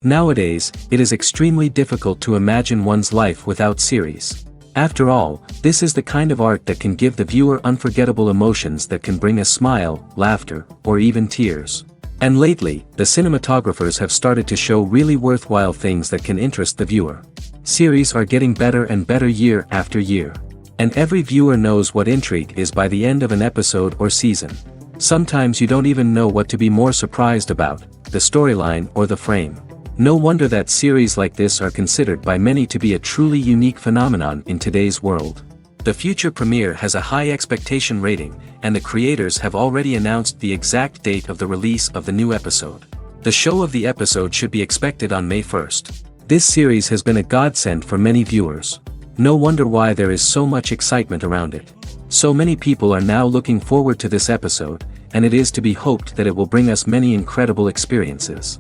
Nowadays, it is extremely difficult to imagine one's life without series. After all, this is the kind of art that can give the viewer unforgettable emotions that can bring a smile, laughter, or even tears. And lately, the cinematographers have started to show really worthwhile things that can interest the viewer. Series are getting better and better year after year. And every viewer knows what intrigue is by the end of an episode or season. Sometimes you don't even know what to be more surprised about, the storyline or the frame. No wonder that series like this are considered by many to be a truly unique phenomenon in today's world. The future premiere has a high expectation rating, and the creators have already announced the exact date of the release of the new episode. The show of the episode should be expected on May 1st. This series has been a godsend for many viewers. No wonder why there is so much excitement around it. So many people are now looking forward to this episode, and it is to be hoped that it will bring us many incredible experiences.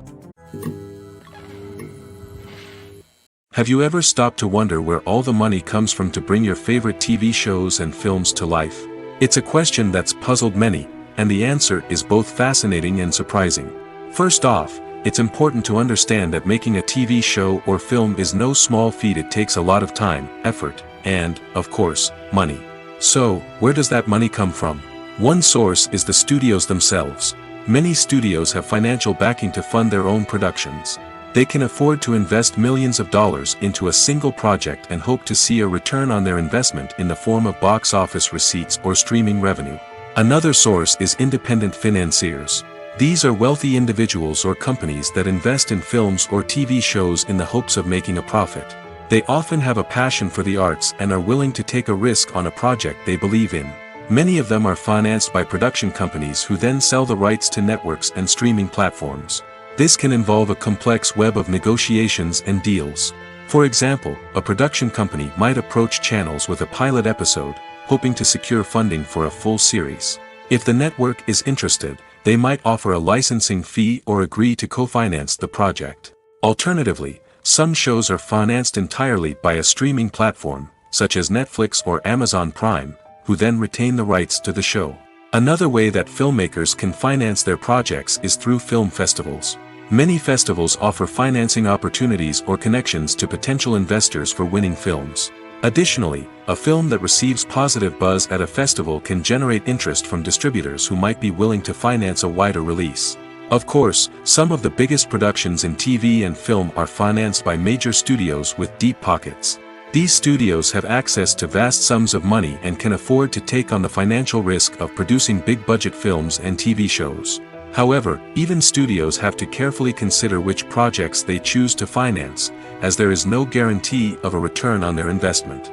Have you ever stopped to wonder where all the money comes from to bring your favorite TV shows and films to life? It's a question that's puzzled many, and the answer is both fascinating and surprising. First off, it's important to understand that making a TV show or film is no small feat. It takes a lot of time, effort, and, of course, money. So, where does that money come from? One source is the studios themselves. Many studios have financial backing to fund their own productions. They can afford to invest millions of dollars into a single project and hope to see a return on their investment in the form of box office receipts or streaming revenue. Another source is independent financiers. These are wealthy individuals or companies that invest in films or TV shows in the hopes of making a profit. They often have a passion for the arts and are willing to take a risk on a project they believe in. Many of them are financed by production companies who then sell the rights to networks and streaming platforms. This can involve a complex web of negotiations and deals. For example, a production company might approach channels with a pilot episode, hoping to secure funding for a full series. If the network is interested, they might offer a licensing fee or agree to co-finance the project. Alternatively, some shows are financed entirely by a streaming platform, such as Netflix or Amazon Prime, who then retain the rights to the show. Another way that filmmakers can finance their projects is through film festivals. Many festivals offer financing opportunities or connections to potential investors for winning films. Additionally, a film that receives positive buzz at a festival can generate interest from distributors who might be willing to finance a wider release. Of course, some of the biggest productions in TV and film are financed by major studios with deep pockets. These studios have access to vast sums of money and can afford to take on the financial risk of producing big-budget films and TV shows. However, even studios have to carefully consider which projects they choose to finance, as there is no guarantee of a return on their investment.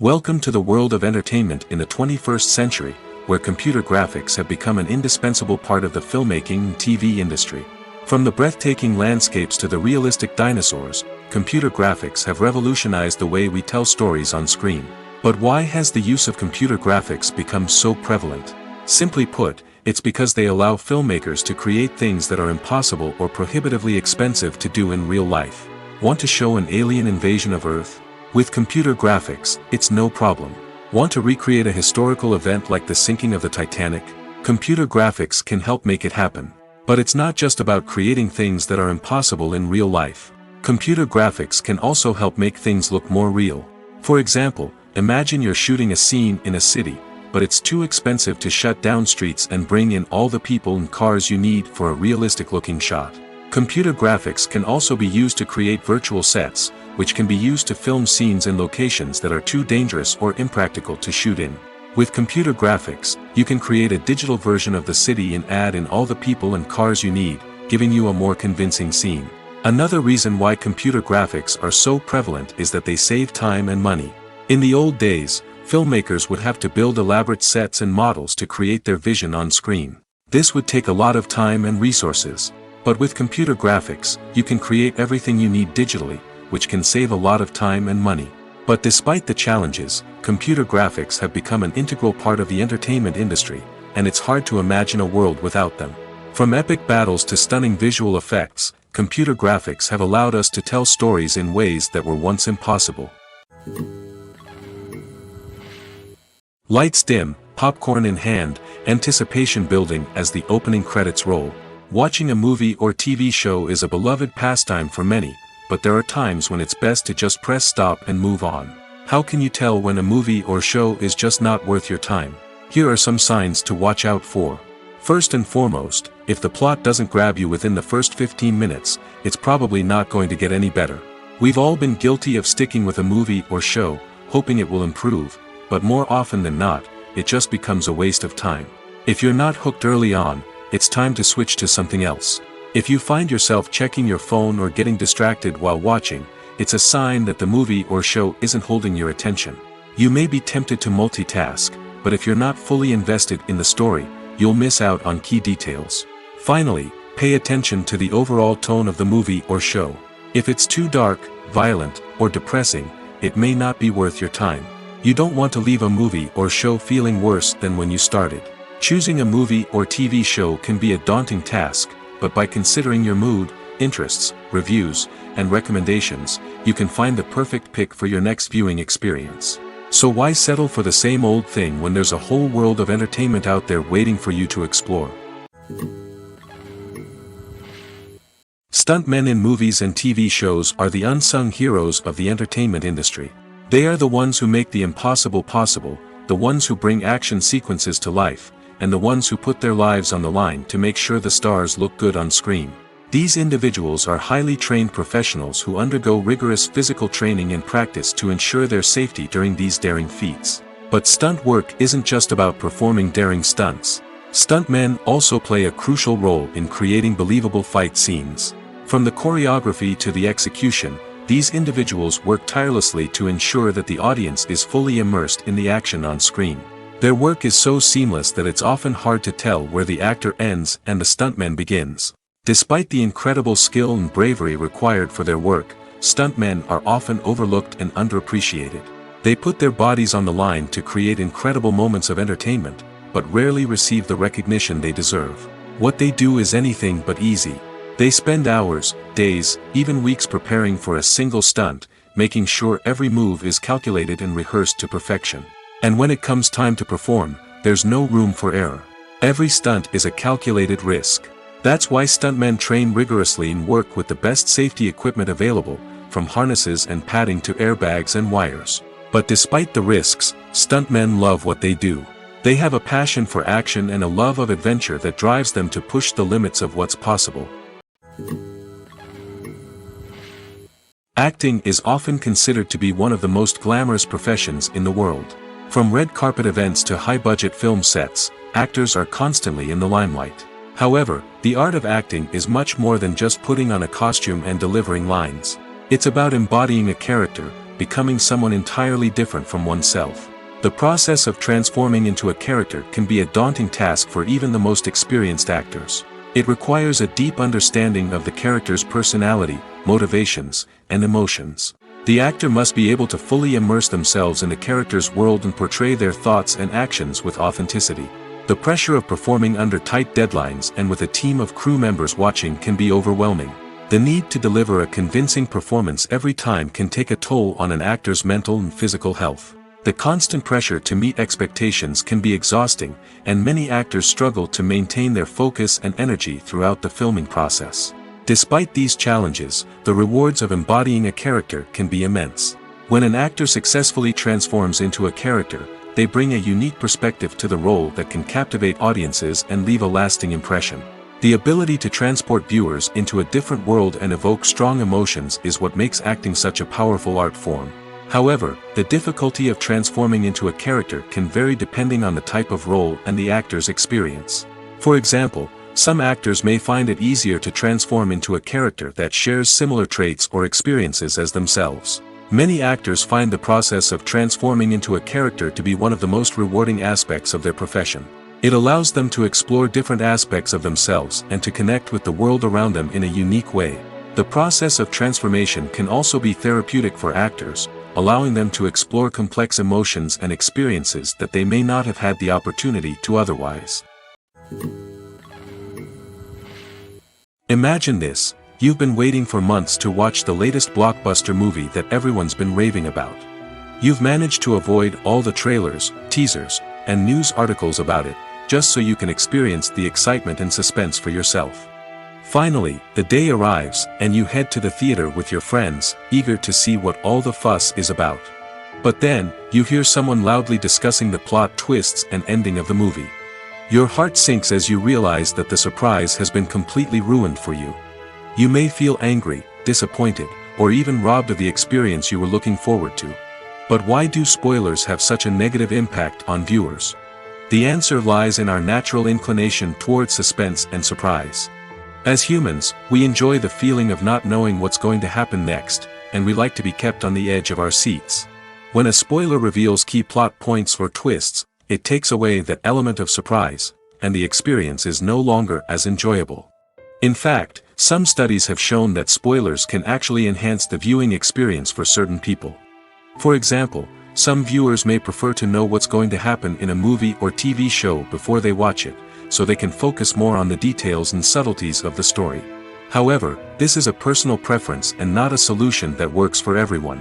Welcome to the world of entertainment in the 21st century, where computer graphics have become an indispensable part of the filmmaking and TV industry. From the breathtaking landscapes to the realistic dinosaurs, computer graphics have revolutionized the way we tell stories on screen. But why has the use of computer graphics become so prevalent? Simply put, it's because they allow filmmakers to create things that are impossible or prohibitively expensive to do in real life. Want to show an alien invasion of Earth? With computer graphics, it's no problem. Want to recreate a historical event like the sinking of the Titanic? Computer graphics can help make it happen. But it's not just about creating things that are impossible in real life. Computer graphics can also help make things look more real. For example, imagine you're shooting a scene in a city, but it's too expensive to shut down streets and bring in all the people and cars you need for a realistic-looking shot. Computer graphics can also be used to create virtual sets, which can be used to film scenes in locations that are too dangerous or impractical to shoot in. With computer graphics, you can create a digital version of the city and add in all the people and cars you need, giving you a more convincing scene. Another reason why computer graphics are so prevalent is that they save time and money. In the old days, filmmakers would have to build elaborate sets and models to create their vision on screen. This would take a lot of time and resources. But with computer graphics, you can create everything you need digitally, which can save a lot of time and money. But despite the challenges, computer graphics have become an integral part of the entertainment industry, and it's hard to imagine a world without them. From epic battles to stunning visual effects, computer graphics have allowed us to tell stories in ways that were once impossible. Lights dim, popcorn in hand, anticipation building as the opening credits roll. Watching a movie or TV show is a beloved pastime for many, but there are times when it's best to just press stop and move on. How can you tell when a movie or show is just not worth your time? Here are some signs to watch out for. First and foremost, if the plot doesn't grab you within the first 15 minutes, it's probably not going to get any better. We've all been guilty of sticking with a movie or show, hoping it will improve, but more often than not, it just becomes a waste of time. If you're not hooked early on, it's time to switch to something else. If you find yourself checking your phone or getting distracted while watching, it's a sign that the movie or show isn't holding your attention. You may be tempted to multitask, but if you're not fully invested in the story, you'll miss out on key details. Finally, pay attention to the overall tone of the movie or show. If it's too dark, violent, or depressing, it may not be worth your time. You don't want to leave a movie or show feeling worse than when you started. Choosing a movie or TV show can be a daunting task, but by considering your mood, interests, reviews, and recommendations, you can find the perfect pick for your next viewing experience. So why settle for the same old thing when there's a whole world of entertainment out there waiting for you to explore? Stuntmen in movies and TV shows are the unsung heroes of the entertainment industry. They are the ones who make the impossible possible, the ones who bring action sequences to life, and the ones who put their lives on the line to make sure the stars look good on screen. These individuals are highly trained professionals who undergo rigorous physical training and practice to ensure their safety during these daring feats. But stunt work isn't just about performing daring stunts. Stuntmen also play a crucial role in creating believable fight scenes. From the choreography to the execution, these individuals work tirelessly to ensure that the audience is fully immersed in the action on screen. Their work is so seamless that it's often hard to tell where the actor ends and the stuntman begins. Despite the incredible skill and bravery required for their work, stuntmen are often overlooked and underappreciated. They put their bodies on the line to create incredible moments of entertainment, but rarely receive the recognition they deserve. What they do is anything but easy. They spend hours, days, even weeks preparing for a single stunt, making sure every move is calculated and rehearsed to perfection. And when it comes time to perform, there's no room for error. Every stunt is a calculated risk. That's why stuntmen train rigorously and work with the best safety equipment available, from harnesses and padding to airbags and wires. But despite the risks, stuntmen love what they do. They have a passion for action and a love of adventure that drives them to push the limits of what's possible. Acting is often considered to be one of the most glamorous professions in the world. From red carpet events to high-budget film sets, actors are constantly in the limelight. However, the art of acting is much more than just putting on a costume and delivering lines. It's about embodying a character, becoming someone entirely different from oneself. The process of transforming into a character can be a daunting task for even the most experienced actors. It requires a deep understanding of the character's personality, motivations, and emotions. The actor must be able to fully immerse themselves in the character's world and portray their thoughts and actions with authenticity. The pressure of performing under tight deadlines and with a team of crew members watching can be overwhelming. The need to deliver a convincing performance every time can take a toll on an actor's mental and physical health. The constant pressure to meet expectations can be exhausting, and many actors struggle to maintain their focus and energy throughout the filming process. Despite these challenges, the rewards of embodying a character can be immense. When an actor successfully transforms into a character, they bring a unique perspective to the role that can captivate audiences and leave a lasting impression. The ability to transport viewers into a different world and evoke strong emotions is what makes acting such a powerful art form. However, the difficulty of transforming into a character can vary depending on the type of role and the actor's experience. For example, some actors may find it easier to transform into a character that shares similar traits or experiences as themselves. Many actors find the process of transforming into a character to be one of the most rewarding aspects of their profession. It allows them to explore different aspects of themselves and to connect with the world around them in a unique way. The process of transformation can also be therapeutic for actors, allowing them to explore complex emotions and experiences that they may not have had the opportunity to otherwise. Imagine this: you've been waiting for months to watch the latest blockbuster movie that everyone's been raving about. You've managed to avoid all the trailers, teasers, and news articles about it, just so you can experience the excitement and suspense for yourself. Finally, the day arrives, and you head to the theater with your friends, eager to see what all the fuss is about. But then, you hear someone loudly discussing the plot twists and ending of the movie. Your heart sinks as you realize that the surprise has been completely ruined for you. You may feel angry, disappointed, or even robbed of the experience you were looking forward to. But why do spoilers have such a negative impact on viewers? The answer lies in our natural inclination toward suspense and surprise. As humans, we enjoy the feeling of not knowing what's going to happen next, and we like to be kept on the edge of our seats. When a spoiler reveals key plot points or twists, it takes away that element of surprise, and the experience is no longer as enjoyable. In fact, some studies have shown that spoilers can actually enhance the viewing experience for certain people. For example, some viewers may prefer to know what's going to happen in a movie or TV show before they watch it, so they can focus more on the details and subtleties of the story. However, this is a personal preference and not a solution that works for everyone.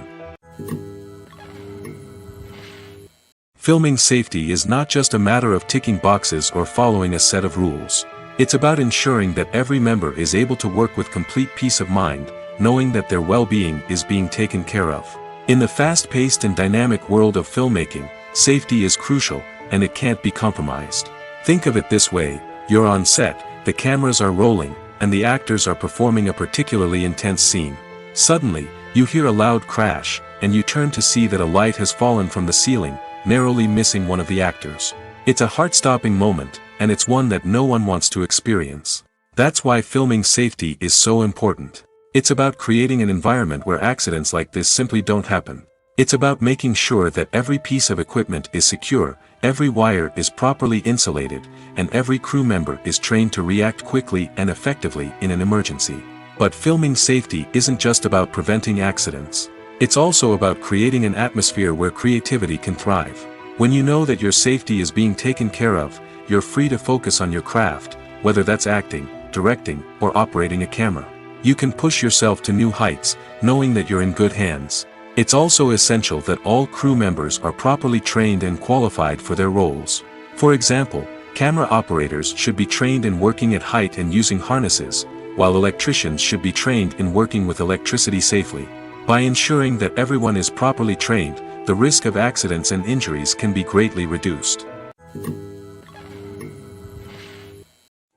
Filming safety is not just a matter of ticking boxes or following a set of rules. It's about ensuring that every member is able to work with complete peace of mind, knowing that their well-being is being taken care of. In the fast-paced and dynamic world of filmmaking, safety is crucial, and it can't be compromised. Think of it this way: you're on set, the cameras are rolling, and the actors are performing a particularly intense scene. Suddenly, you hear a loud crash, and you turn to see that a light has fallen from the ceiling, narrowly missing one of the actors. It's a heart-stopping moment, and it's one that no one wants to experience. That's why filming safety is so important. It's about creating an environment where accidents like this simply don't happen. It's about making sure that every piece of equipment is secure, every wire is properly insulated, and every crew member is trained to react quickly and effectively in an emergency. But filming safety isn't just about preventing accidents. It's also about creating an atmosphere where creativity can thrive. When you know that your safety is being taken care of, you're free to focus on your craft, whether that's acting, directing, or operating a camera. You can push yourself to new heights, knowing that you're in good hands. It's also essential that all crew members are properly trained and qualified for their roles. For example, camera operators should be trained in working at height and using harnesses, while electricians should be trained in working with electricity safely. By ensuring that everyone is properly trained, the risk of accidents and injuries can be greatly reduced.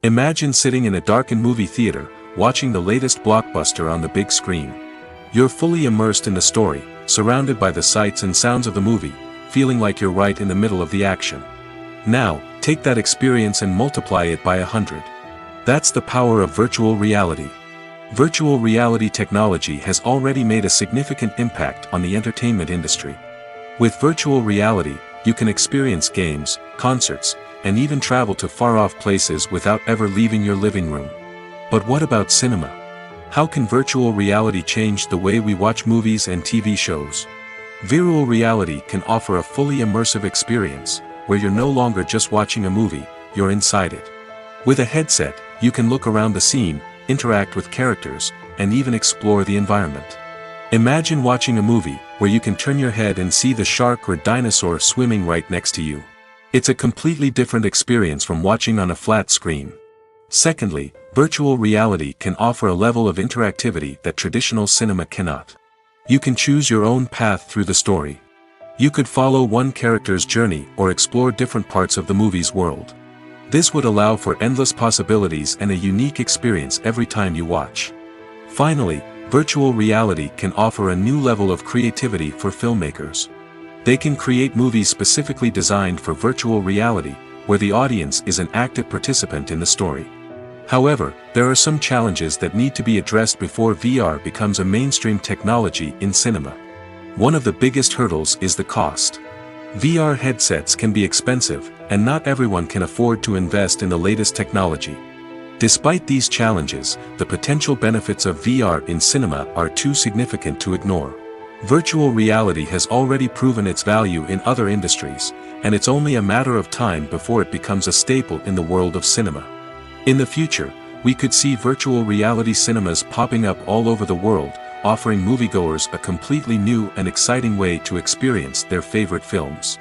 Imagine sitting in a darkened movie theater, watching the latest blockbuster on the big screen. You're fully immersed in the story, surrounded by the sights and sounds of the movie, feeling like you're right in the middle of the action. Now, take that experience and multiply it by 100. That's the power of virtual reality. Virtual reality technology has already made a significant impact on the entertainment industry. With virtual reality, you can experience games, concerts, and even travel to far-off places without ever leaving your living room. But what about cinema? How can virtual reality change the way we watch movies and TV shows? Virtual reality can offer a fully immersive experience, where you're no longer just watching a movie, you're inside it. With a headset, you can look around the scene, interact with characters, and even explore the environment. Imagine watching a movie, where you can turn your head and see the shark or dinosaur swimming right next to you. It's a completely different experience from watching on a flat screen. Secondly, virtual reality can offer a level of interactivity that traditional cinema cannot. You can choose your own path through the story. You could follow one character's journey or explore different parts of the movie's world. This would allow for endless possibilities and a unique experience every time you watch. Finally, virtual reality can offer a new level of creativity for filmmakers. They can create movies specifically designed for virtual reality, where the audience is an active participant in the story. However, there are some challenges that need to be addressed before VR becomes a mainstream technology in cinema. One of the biggest hurdles is the cost. VR headsets can be expensive, and not everyone can afford to invest in the latest technology. Despite these challenges, the potential benefits of VR in cinema are too significant to ignore. Virtual reality has already proven its value in other industries, and it's only a matter of time before it becomes a staple in the world of cinema. In the future, we could see virtual reality cinemas popping up all over the world, offering moviegoers a completely new and exciting way to experience their favorite films.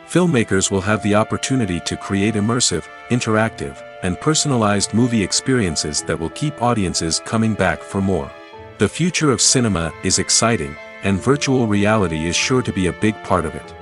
Filmmakers will have the opportunity to create immersive, interactive, and personalized movie experiences that will keep audiences coming back for more. The future of cinema is exciting, and virtual reality is sure to be a big part of it.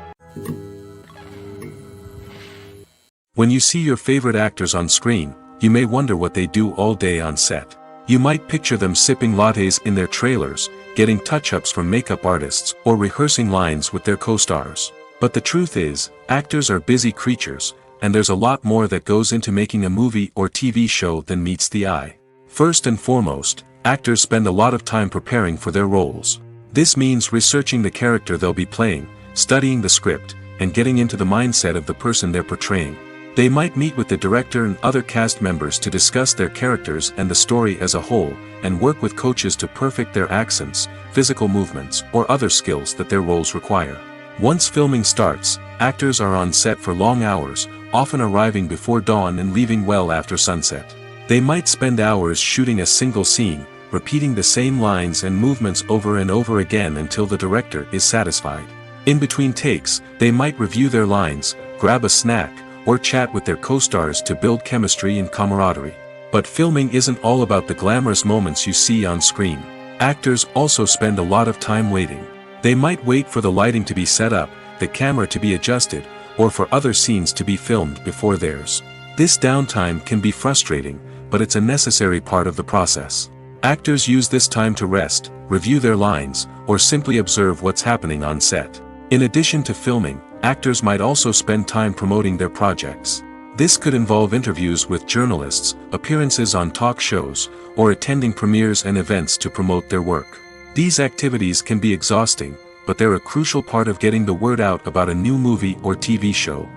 When you see your favorite actors on screen, you may wonder what they do all day on set. You might picture them sipping lattes in their trailers, getting touch-ups from makeup artists, or rehearsing lines with their co-stars. But the truth is, actors are busy creatures, and there's a lot more that goes into making a movie or TV show than meets the eye. First and foremost, actors spend a lot of time preparing for their roles. This means researching the character they'll be playing, studying the script, and getting into the mindset of the person they're portraying. They might meet with the director and other cast members to discuss their characters and the story as a whole, and work with coaches to perfect their accents, physical movements, or other skills that their roles require. Once filming starts, actors are on set for long hours, often arriving before dawn and leaving well after sunset. They might spend hours shooting a single scene, repeating the same lines and movements over and over again until the director is satisfied. In between takes, they might review their lines, grab a snack, or chat with their co-stars to build chemistry and camaraderie. But filming isn't all about the glamorous moments you see on screen. Actors also spend a lot of time waiting. They might wait for the lighting to be set up, the camera to be adjusted, or for other scenes to be filmed before theirs. This downtime can be frustrating, but it's a necessary part of the process. Actors use this time to rest, review their lines, or simply observe what's happening on set. In addition to filming, actors might also spend time promoting their projects. This could involve interviews with journalists, appearances on talk shows, or attending premieres and events to promote their work. These activities can be exhausting, but they're a crucial part of getting the word out about a new movie or TV show.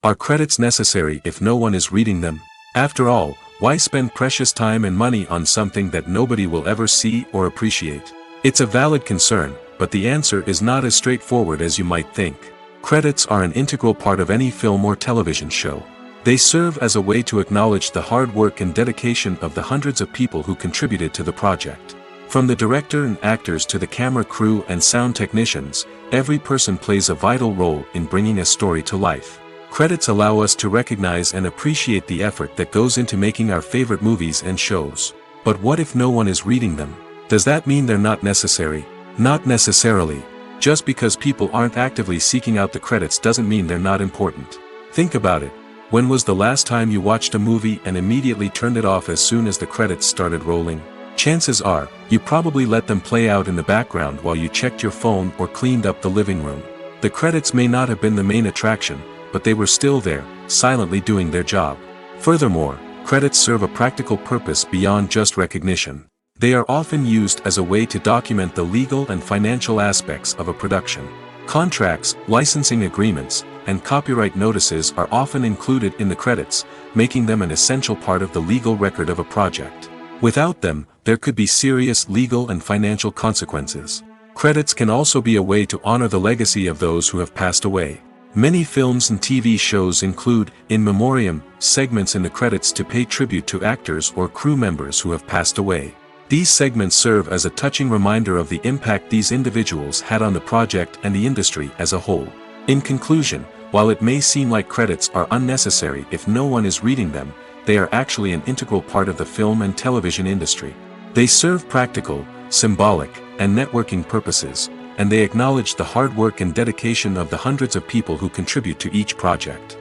Are credits necessary if no one is reading them? After all, why spend precious time and money on something that nobody will ever see or appreciate? It's a valid concern, but the answer is not as straightforward as you might think. Credits are an integral part of any film or television show. They serve as a way to acknowledge the hard work and dedication of the hundreds of people who contributed to the project. From the director and actors to the camera crew and sound technicians, every person plays a vital role in bringing a story to life. Credits allow us to recognize and appreciate the effort that goes into making our favorite movies and shows. But what if no one is reading them? Does that mean they're not necessary? Not necessarily. Just because people aren't actively seeking out the credits doesn't mean they're not important. Think about it. When was the last time you watched a movie and immediately turned it off as soon as the credits started rolling? Chances are, you probably let them play out in the background while you checked your phone or cleaned up the living room. The credits may not have been the main attraction, but they were still there, silently doing their job. Furthermore, credits serve a practical purpose beyond just recognition. They are often used as a way to document the legal and financial aspects of a production. Contracts, licensing agreements, and copyright notices are often included in the credits, making them an essential part of the legal record of a project. Without them, there could be serious legal and financial consequences. Credits can also be a way to honor the legacy of those who have passed away. Many films and TV shows include, in memoriam, segments in the credits to pay tribute to actors or crew members who have passed away. These segments serve as a touching reminder of the impact these individuals had on the project and the industry as a whole. In conclusion, while it may seem like credits are unnecessary if no one is reading them, they are actually an integral part of the film and television industry. They serve practical, symbolic, and networking purposes, and they acknowledge the hard work and dedication of the hundreds of people who contribute to each project.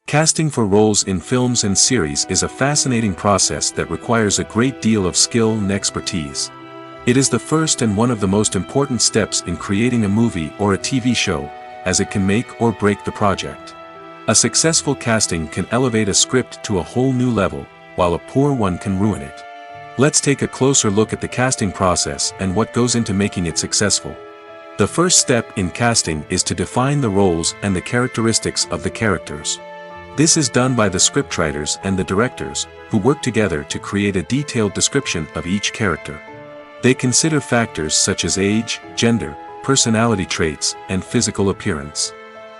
Casting for roles in films and series is a fascinating process that requires a great deal of skill and expertise. It is the first and one of the most important steps in creating a movie or a TV show, as it can make or break the project. A successful casting can elevate a script to a whole new level, while a poor one can ruin it. Let's take a closer look at the casting process and what goes into making it successful. The first step in casting is to define the roles and the characteristics of the characters. This is done by the scriptwriters and the directors, who work together to create a detailed description of each character. They consider factors such as age, gender, personality traits, and physical appearance.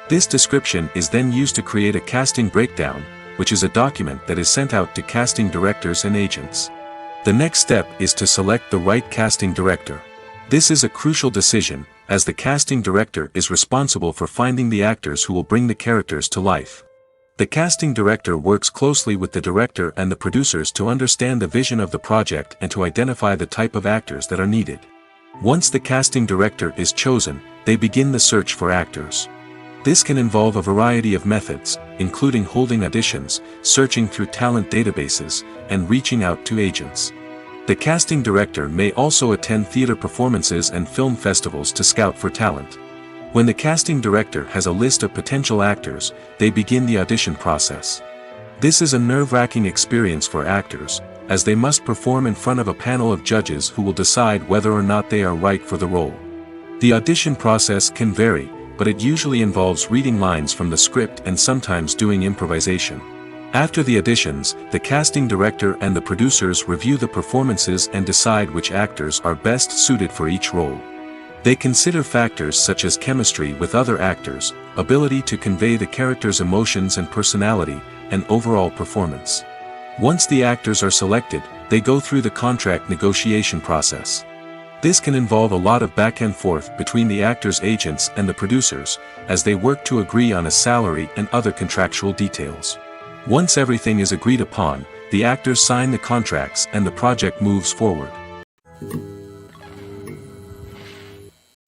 This description is then used to create a casting breakdown, which is a document that is sent out to casting directors and agents. The next step is to select the right casting director. This is a crucial decision, as the casting director is responsible for finding the actors who will bring the characters to life. The casting director works closely with the director and the producers to understand the vision of the project and to identify the type of actors that are needed. Once the casting director is chosen, they begin the search for actors. This can involve a variety of methods, including holding auditions, searching through talent databases, and reaching out to agents. The casting director may also attend theater performances and film festivals to scout for talent. When the casting director has a list of potential actors, they begin the audition process. This is a nerve-wracking experience for actors, as they must perform in front of a panel of judges who will decide whether or not they are right for the role. The audition process can vary, but it usually involves reading lines from the script and sometimes doing improvisation. After the auditions, the casting director and the producers review the performances and decide which actors are best suited for each role. They consider factors such as chemistry with other actors, ability to convey the character's emotions and personality, and overall performance. Once the actors are selected, they go through the contract negotiation process. This can involve a lot of back and forth between the actors' agents and the producers, as they work to agree on a salary and other contractual details. Once everything is agreed upon, the actors sign the contracts and the project moves forward.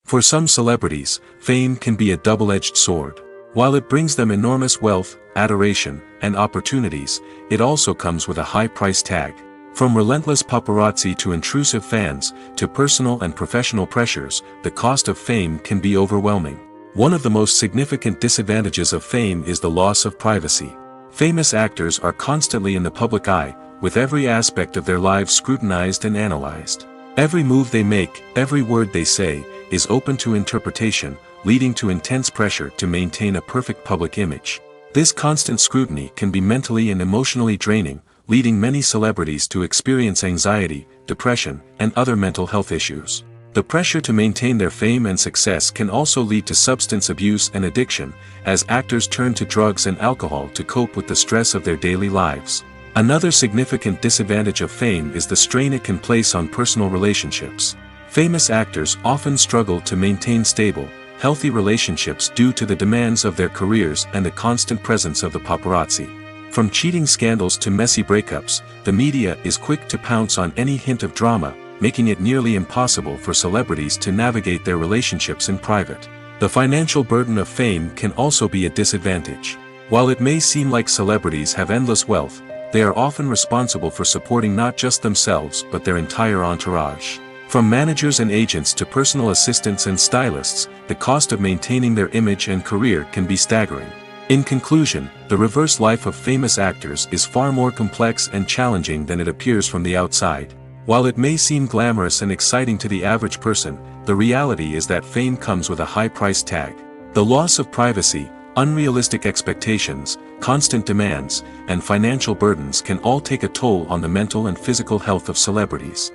For some celebrities, fame can be a double-edged sword. While it brings them enormous wealth, adoration, and opportunities, it also comes with a high price tag. From relentless paparazzi to intrusive fans, to personal and professional pressures, the cost of fame can be overwhelming. One of the most significant disadvantages of fame is the loss of privacy. Famous actors are constantly in the public eye, with every aspect of their lives scrutinized and analyzed. Every move they make, every word they say, is open to interpretation, leading to intense pressure to maintain a perfect public image. This constant scrutiny can be mentally and emotionally draining, leading many celebrities to experience anxiety, depression, and other mental health issues. The pressure to maintain their fame and success can also lead to substance abuse and addiction, as actors turn to drugs and alcohol to cope with the stress of their daily lives. Another significant disadvantage of fame is the strain it can place on personal relationships. Famous actors often struggle to maintain stable, healthy relationships due to the demands of their careers and the constant presence of the paparazzi. From cheating scandals to messy breakups, the media is quick to pounce on any hint of drama, making it nearly impossible for celebrities to navigate their relationships in private. The financial burden of fame can also be a disadvantage. While it may seem like celebrities have endless wealth, they are often responsible for supporting not just themselves but their entire entourage. From managers and agents to personal assistants and stylists, the cost of maintaining their image and career can be staggering. In conclusion, the reverse life of famous actors is far more complex and challenging than it appears from the outside. While it may seem glamorous and exciting to the average person, the reality is that fame comes with a high price tag. The loss of privacy, unrealistic expectations, constant demands, and financial burdens can all take a toll on the mental and physical health of celebrities.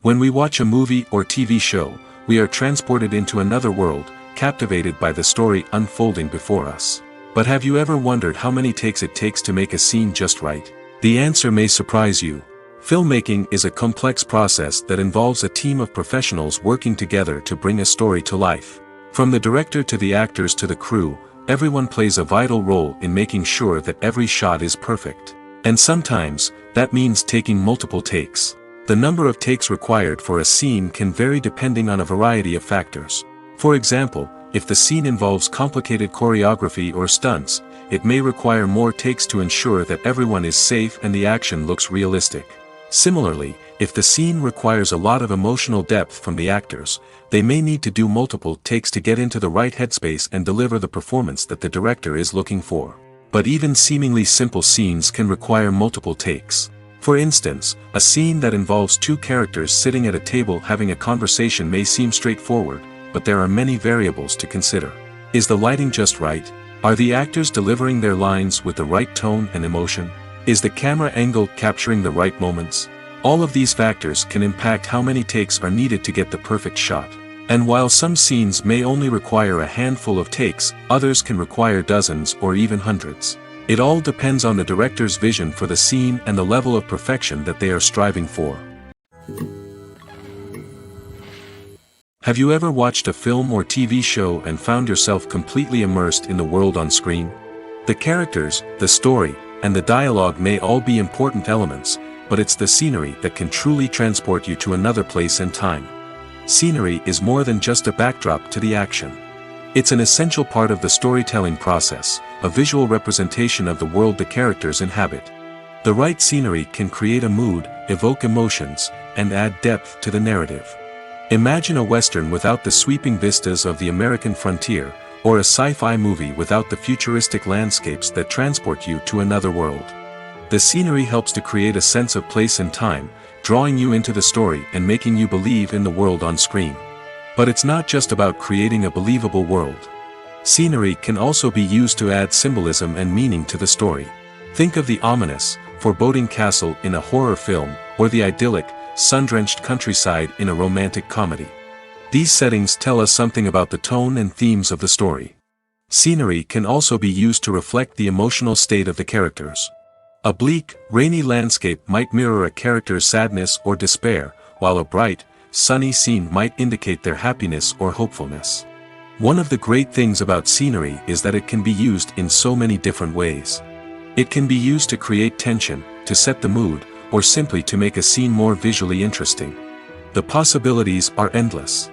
When we watch a movie or TV show, we are transported into another world, captivated by the story unfolding before us. But have you ever wondered how many takes it takes to make a scene just right? The answer may surprise you. Filmmaking is a complex process that involves a team of professionals working together to bring a story to life. From the director to the actors to the crew, everyone plays a vital role in making sure that every shot is perfect. And sometimes, that means taking multiple takes. The number of takes required for a scene can vary depending on a variety of factors. For example, if the scene involves complicated choreography or stunts, it may require more takes to ensure that everyone is safe and the action looks realistic. Similarly, if the scene requires a lot of emotional depth from the actors, they may need to do multiple takes to get into the right headspace and deliver the performance that the director is looking for. But even seemingly simple scenes can require multiple takes. For instance, a scene that involves two characters sitting at a table having a conversation may seem straightforward, but there are many variables to consider. Is the lighting just right? Are the actors delivering their lines with the right tone and emotion? Is the camera angle capturing the right moments? All of these factors can impact how many takes are needed to get the perfect shot. And while some scenes may only require a handful of takes, others can require dozens or even hundreds. It all depends on the director's vision for the scene and the level of perfection that they are striving for. Have you ever watched a film or TV show and found yourself completely immersed in the world on screen? The characters, the story, and the dialogue may all be important elements, but it's the scenery that can truly transport you to another place and time. Scenery is more than just a backdrop to the action. It's an essential part of the storytelling process, a visual representation of the world the characters inhabit. The right scenery can create a mood, evoke emotions, and add depth to the narrative. Imagine a Western without the sweeping vistas of the American frontier, or a sci-fi movie without the futuristic landscapes that transport you to another world. The scenery helps to create a sense of place and time, drawing you into the story and making you believe in the world on screen. But it's not just about creating a believable world. Scenery can also be used to add symbolism and meaning to the story. Think of the ominous, foreboding castle in a horror film, or the idyllic, sun-drenched countryside in a romantic comedy. These settings tell us something about the tone and themes of the story. Scenery can also be used to reflect the emotional state of the characters. A bleak, rainy landscape might mirror a character's sadness or despair, while a bright, sunny scene might indicate their happiness or hopefulness. One of the great things about scenery is that it can be used in so many different ways. It can be used to create tension, to set the mood, or simply to make a scene more visually interesting. The possibilities are endless.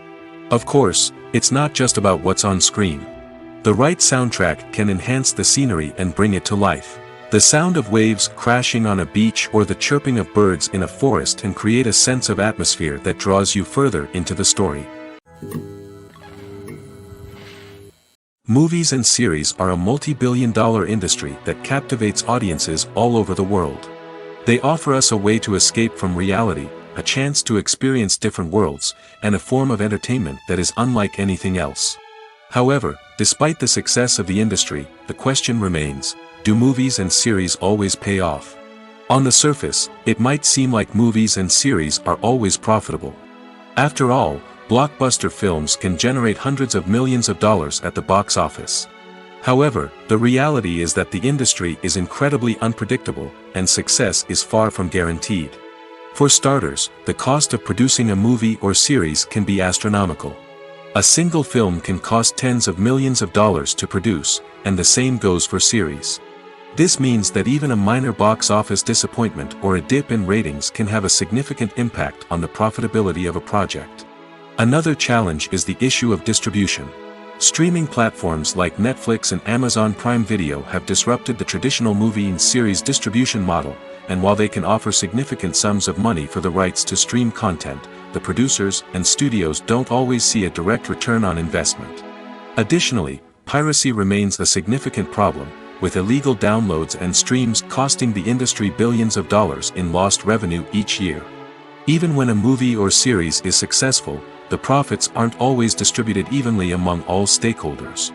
Of course, it's not just about what's on screen. The right soundtrack can enhance the scenery and bring it to life. The sound of waves crashing on a beach or the chirping of birds in a forest can create a sense of atmosphere that draws you further into the story. Movies and series are a multi-billion-dollar industry that captivates audiences all over the world. They offer us a way to escape from reality, a chance to experience different worlds, and a form of entertainment that is unlike anything else. However, despite the success of the industry, the question remains, do movies and series always pay off? On the surface, it might seem like movies and series are always profitable. After all, blockbuster films can generate hundreds of millions of dollars at the box office. However, the reality is that the industry is incredibly unpredictable, and success is far from guaranteed. For starters, the cost of producing a movie or series can be astronomical. A single film can cost tens of millions of dollars to produce, and the same goes for series. This means that even a minor box office disappointment or a dip in ratings can have a significant impact on the profitability of a project. Another challenge is the issue of distribution. Streaming platforms like Netflix and Amazon Prime Video have disrupted the traditional movie and series distribution model, and while they can offer significant sums of money for the rights to stream content, the producers and studios don't always see a direct return on investment. Additionally, piracy remains a significant problem, with illegal downloads and streams costing the industry billions of dollars in lost revenue each year. Even when a movie or series is successful, the profits aren't always distributed evenly among all stakeholders.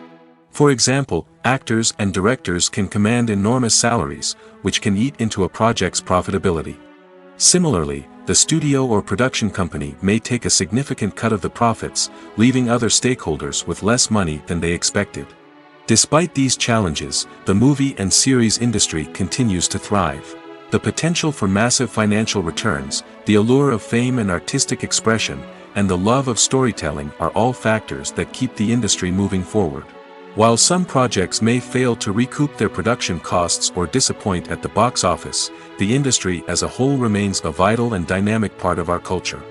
For example, actors and directors can command enormous salaries, which can eat into a project's profitability. Similarly, the studio or production company may take a significant cut of the profits, leaving other stakeholders with less money than they expected. Despite these challenges, the movie and series industry continues to thrive. The potential for massive financial returns, the allure of fame and artistic expression, and the love of storytelling are all factors that keep the industry moving forward. While some projects may fail to recoup their production costs or disappoint at the box office, the industry as a whole remains a vital and dynamic part of our culture.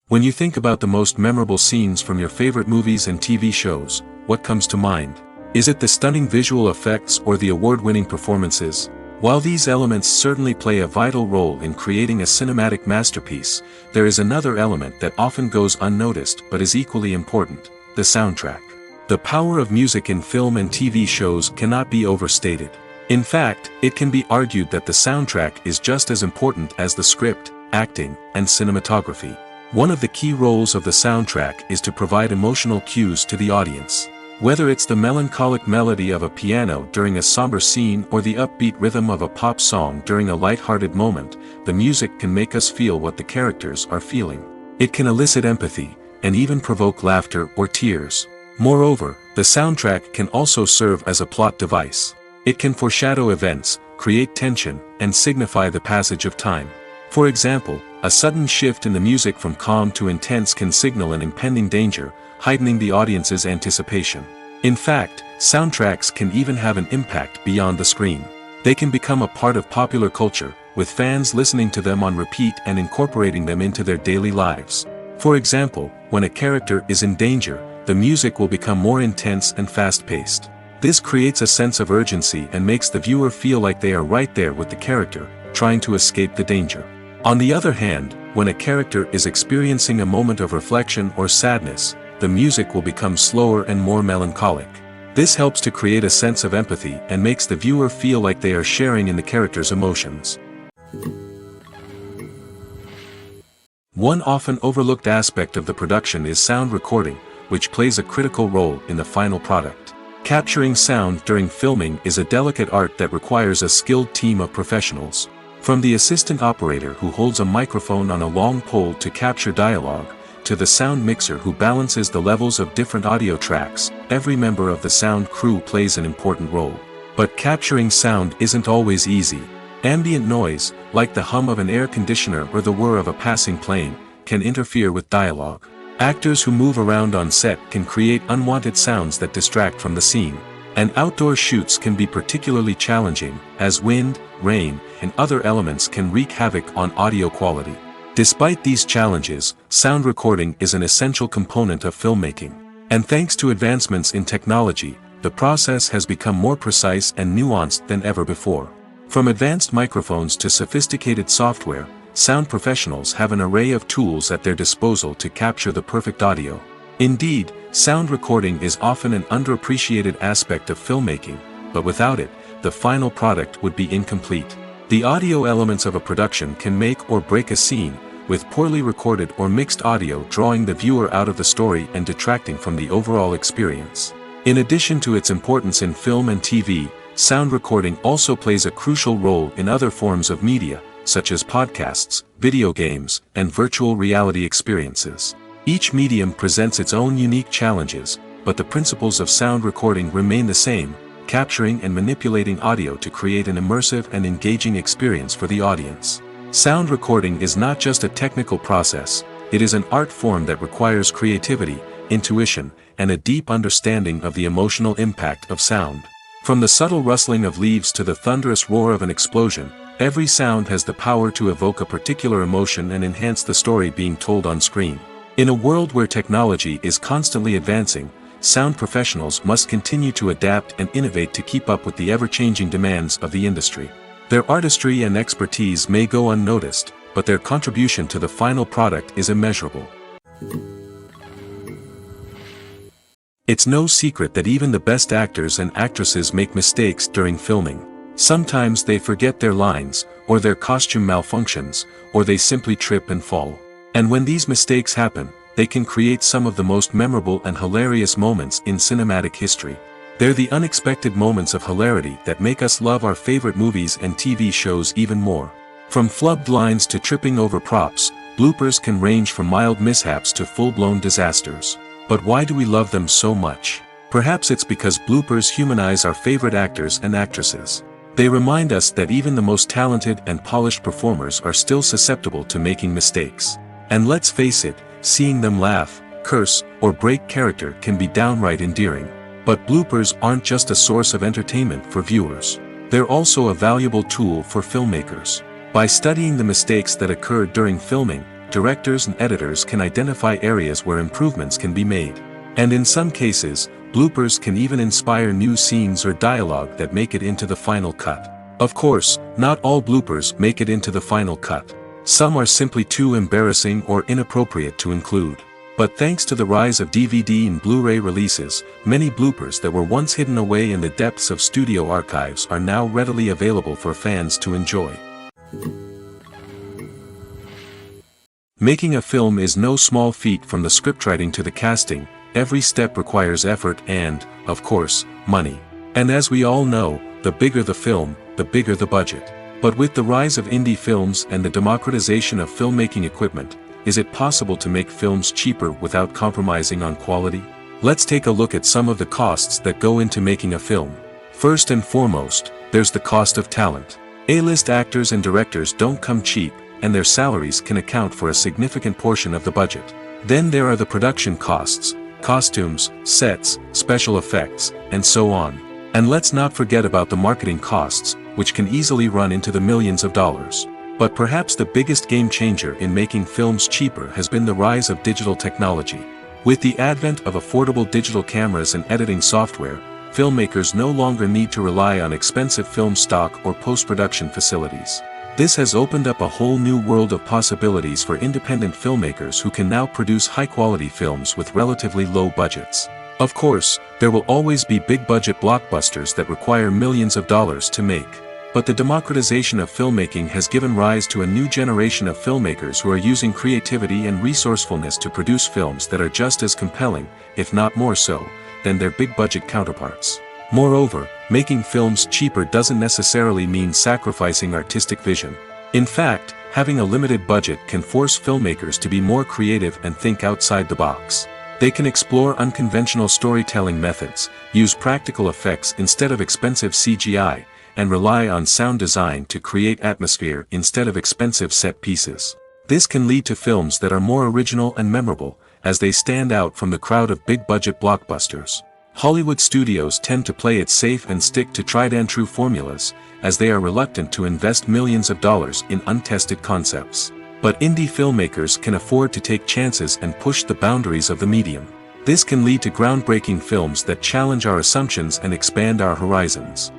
When you think about the most memorable scenes from your favorite movies and TV shows, what comes to mind? Is it the stunning visual effects or the award-winning performances? While these elements certainly play a vital role in creating a cinematic masterpiece, there is another element that often goes unnoticed but is equally important: the soundtrack. The power of music in film and TV shows cannot be overstated. In fact, it can be argued that the soundtrack is just as important as the script, acting, and cinematography. One of the key roles of the soundtrack is to provide emotional cues to the audience. Whether it's the melancholic melody of a piano during a somber scene or the upbeat rhythm of a pop song during a light-hearted moment, the music can make us feel what the characters are feeling. It can elicit empathy, and even provoke laughter or tears. Moreover, the soundtrack can also serve as a plot device. It can foreshadow events, create tension, and signify the passage of time. For example, a sudden shift in the music from calm to intense can signal an impending danger, heightening the audience's anticipation. In fact, soundtracks can even have an impact beyond the screen. They can become a part of popular culture, with fans listening to them on repeat and incorporating them into their daily lives. For example, when a character is in danger, the music will become more intense and fast-paced. This creates a sense of urgency and makes the viewer feel like they are right there with the character, trying to escape the danger. On the other hand, when a character is experiencing a moment of reflection or sadness, the music will become slower and more melancholic. This helps to create a sense of empathy and makes the viewer feel like they are sharing in the character's emotions. One often overlooked aspect of the production is sound recording, which plays a critical role in the final product. Capturing sound during filming is a delicate art that requires a skilled team of professionals. From the assistant operator who holds a microphone on a long pole to capture dialogue, to the sound mixer who balances the levels of different audio tracks, every member of the sound crew plays an important role. But capturing sound isn't always easy. Ambient noise, like the hum of an air conditioner or the whir of a passing plane, can interfere with dialogue. Actors who move around on set can create unwanted sounds that distract from the scene. And outdoor shoots can be particularly challenging, as wind, rain, and other elements can wreak havoc on audio quality. Despite these challenges, sound recording is an essential component of filmmaking. And thanks to advancements in technology, the process has become more precise and nuanced than ever before. From advanced microphones to sophisticated software, sound professionals have an array of tools at their disposal to capture the perfect audio. Indeed, sound recording is often an underappreciated aspect of filmmaking, but without it, the final product would be incomplete. The audio elements of a production can make or break a scene, with poorly recorded or mixed audio drawing the viewer out of the story and detracting from the overall experience. In addition to its importance in film and TV, sound recording also plays a crucial role in other forms of media, such as podcasts, video games, and virtual reality experiences. Each medium presents its own unique challenges, but the principles of sound recording remain the same, capturing and manipulating audio to create an immersive and engaging experience for the audience. Sound recording is not just a technical process, it is an art form that requires creativity, intuition, and a deep understanding of the emotional impact of sound. From the subtle rustling of leaves to the thunderous roar of an explosion, every sound has the power to evoke a particular emotion and enhance the story being told on screen. In a world where technology is constantly advancing, sound professionals must continue to adapt and innovate to keep up with the ever-changing demands of the industry. Their artistry and expertise may go unnoticed, but their contribution to the final product is immeasurable. It's no secret that even the best actors and actresses make mistakes during filming. Sometimes they forget their lines, or their costume malfunctions, or they simply trip and fall. And when these mistakes happen, they can create some of the most memorable and hilarious moments in cinematic history. They're the unexpected moments of hilarity that make us love our favorite movies and TV shows even more. From flubbed lines to tripping over props, bloopers can range from mild mishaps to full-blown disasters. But why do we love them so much? Perhaps it's because bloopers humanize our favorite actors and actresses. They remind us that even the most talented and polished performers are still susceptible to making mistakes. And let's face it, seeing them laugh, curse, or break character can be downright endearing. But bloopers aren't just a source of entertainment for viewers. They're also a valuable tool for filmmakers. By studying the mistakes that occurred during filming, directors and editors can identify areas where improvements can be made. And in some cases, bloopers can even inspire new scenes or dialogue that make it into the final cut. Of course, not all bloopers make it into the final cut. Some are simply too embarrassing or inappropriate to include. But thanks to the rise of DVD and Blu-ray releases, many bloopers that were once hidden away in the depths of studio archives are now readily available for fans to enjoy. Making a film is no small feat. From the scriptwriting to the casting, every step requires effort and, of course, money. And as we all know, the bigger the film, the bigger the budget. But with the rise of indie films and the democratization of filmmaking equipment, is it possible to make films cheaper without compromising on quality? Let's take a look at some of the costs that go into making a film. First and foremost, there's the cost of talent. A-list actors and directors don't come cheap, and their salaries can account for a significant portion of the budget. Then there are the production costs, costumes, sets, special effects, and so on. And let's not forget about the marketing costs, which can easily run into the millions of dollars. But perhaps the biggest game changer in making films cheaper has been the rise of digital technology. With the advent of affordable digital cameras and editing software, filmmakers no longer need to rely on expensive film stock or post-production facilities. This has opened up a whole new world of possibilities for independent filmmakers who can now produce high-quality films with relatively low budgets. Of course, there will always be big-budget blockbusters that require millions of dollars to make. But the democratization of filmmaking has given rise to a new generation of filmmakers who are using creativity and resourcefulness to produce films that are just as compelling, if not more so, than their big-budget counterparts. Moreover, making films cheaper doesn't necessarily mean sacrificing artistic vision. In fact, having a limited budget can force filmmakers to be more creative and think outside the box. They can explore unconventional storytelling methods, use practical effects instead of expensive CGI, and rely on sound design to create atmosphere instead of expensive set pieces. This can lead to films that are more original and memorable, as they stand out from the crowd of big-budget blockbusters. Hollywood studios tend to play it safe and stick to tried-and-true formulas, as they are reluctant to invest millions of dollars in untested concepts. But indie filmmakers can afford to take chances and push the boundaries of the medium. This can lead to groundbreaking films that challenge our assumptions and expand our horizons.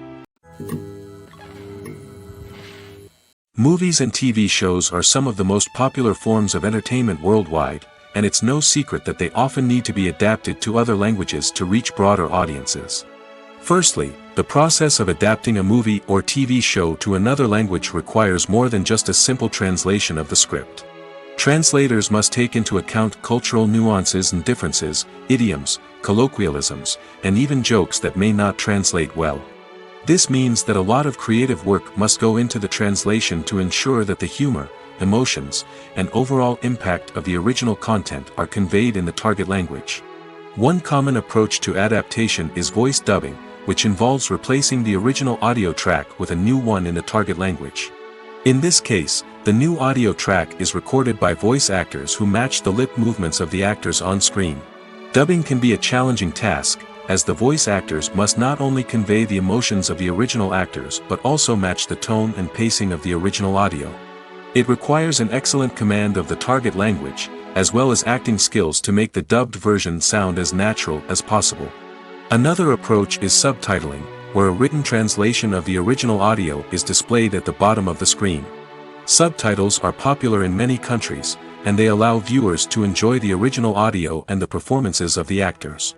Movies and TV shows are some of the most popular forms of entertainment worldwide, and it's no secret that they often need to be adapted to other languages to reach broader audiences. Firstly, the process of adapting a movie or TV show to another language requires more than just a simple translation of the script. Translators must take into account cultural nuances and differences, idioms, colloquialisms, and even jokes that may not translate well. This means that a lot of creative work must go into the translation to ensure that the humor, emotions, and overall impact of the original content are conveyed in the target language. One common approach to adaptation is voice dubbing, which involves replacing the original audio track with a new one in the target language. In this case, the new audio track is recorded by voice actors who match the lip movements of the actors on screen. Dubbing can be a challenging task, as the voice actors must not only convey the emotions of the original actors but also match the tone and pacing of the original audio. It requires an excellent command of the target language, as well as acting skills to make the dubbed version sound as natural as possible. Another approach is subtitling, where a written translation of the original audio is displayed at the bottom of the screen. Subtitles are popular in many countries, and they allow viewers to enjoy the original audio and the performances of the actors.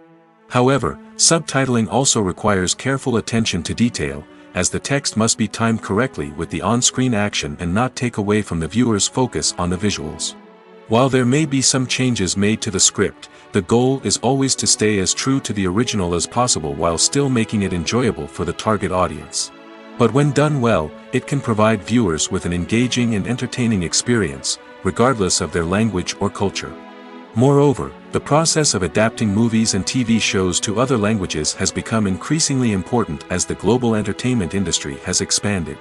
However, subtitling also requires careful attention to detail, as the text must be timed correctly with the on-screen action and not take away from the viewer's focus on the visuals. While there may be some changes made to the script, the goal is always to stay as true to the original as possible while still making it enjoyable for the target audience. But when done well, it can provide viewers with an engaging and entertaining experience, regardless of their language or culture. Moreover, the process of adapting movies and TV shows to other languages has become increasingly important as the global entertainment industry has expanded.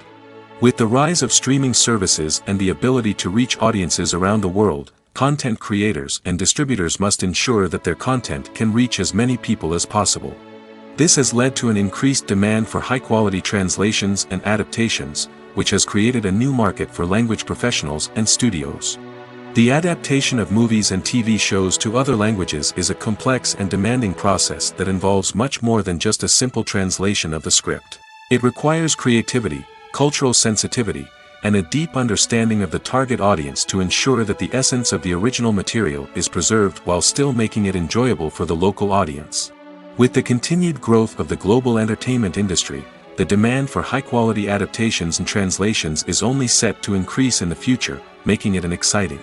With the rise of streaming services and the ability to reach audiences around the world, content creators and distributors must ensure that their content can reach as many people as possible. This has led to an increased demand for high-quality translations and adaptations, which has created a new market for language professionals and studios. The adaptation of movies and TV shows to other languages is a complex and demanding process that involves much more than just a simple translation of the script. It requires creativity, cultural sensitivity, and a deep understanding of the target audience to ensure that the essence of the original material is preserved while still making it enjoyable for the local audience. With the continued growth of the global entertainment industry, the demand for high-quality adaptations and translations is only set to increase in the future, making it an exciting.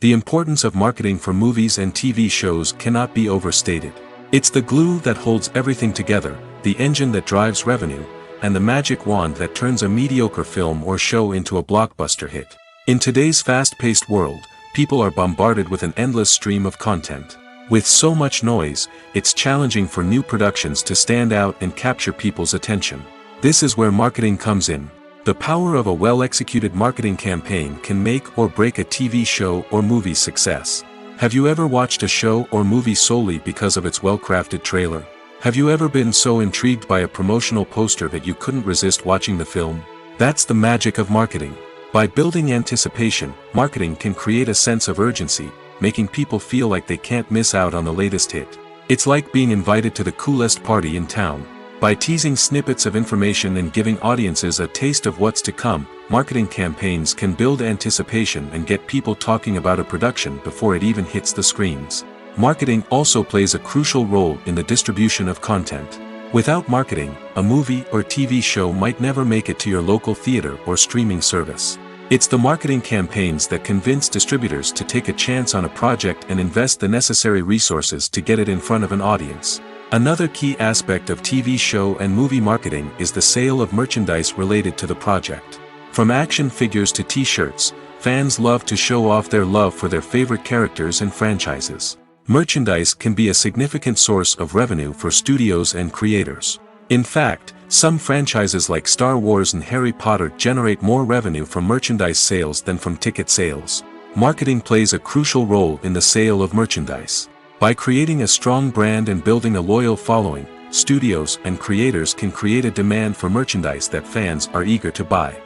The importance of marketing for movies and TV shows cannot be overstated. It's the glue that holds everything together, the engine that drives revenue, and the magic wand that turns a mediocre film or show into a blockbuster hit. In today's fast-paced world, people are bombarded with an endless stream of content. With so much noise, it's challenging for new productions to stand out and capture people's attention. This is where marketing comes in. The power of a well-executed marketing campaign can make or break a TV show or movie's success. Have you ever watched a show or movie solely because of its well-crafted trailer? Have you ever been so intrigued by a promotional poster that you couldn't resist watching the film? That's the magic of marketing. By building anticipation, marketing can create a sense of urgency, making people feel like they can't miss out on the latest hit. It's like being invited to the coolest party in town. By teasing snippets of information and giving audiences a taste of what's to come, marketing campaigns can build anticipation and get people talking about a production before it even hits the screens. Marketing also plays a crucial role in the distribution of content. Without marketing, a movie or TV show might never make it to your local theater or streaming service. It's the marketing campaigns that convince distributors to take a chance on a project and invest the necessary resources to get it in front of an audience. Another key aspect of TV show and movie marketing is the sale of merchandise related to the project. From action figures to t-shirts, fans love to show off their love for their favorite characters and franchises. Merchandise can be a significant source of revenue for studios and creators. In fact, some franchises like Star Wars and Harry Potter generate more revenue from merchandise sales than from ticket sales. Marketing plays a crucial role in the sale of merchandise. By creating a strong brand and building a loyal following, studios and creators can create a demand for merchandise that fans are eager to buy.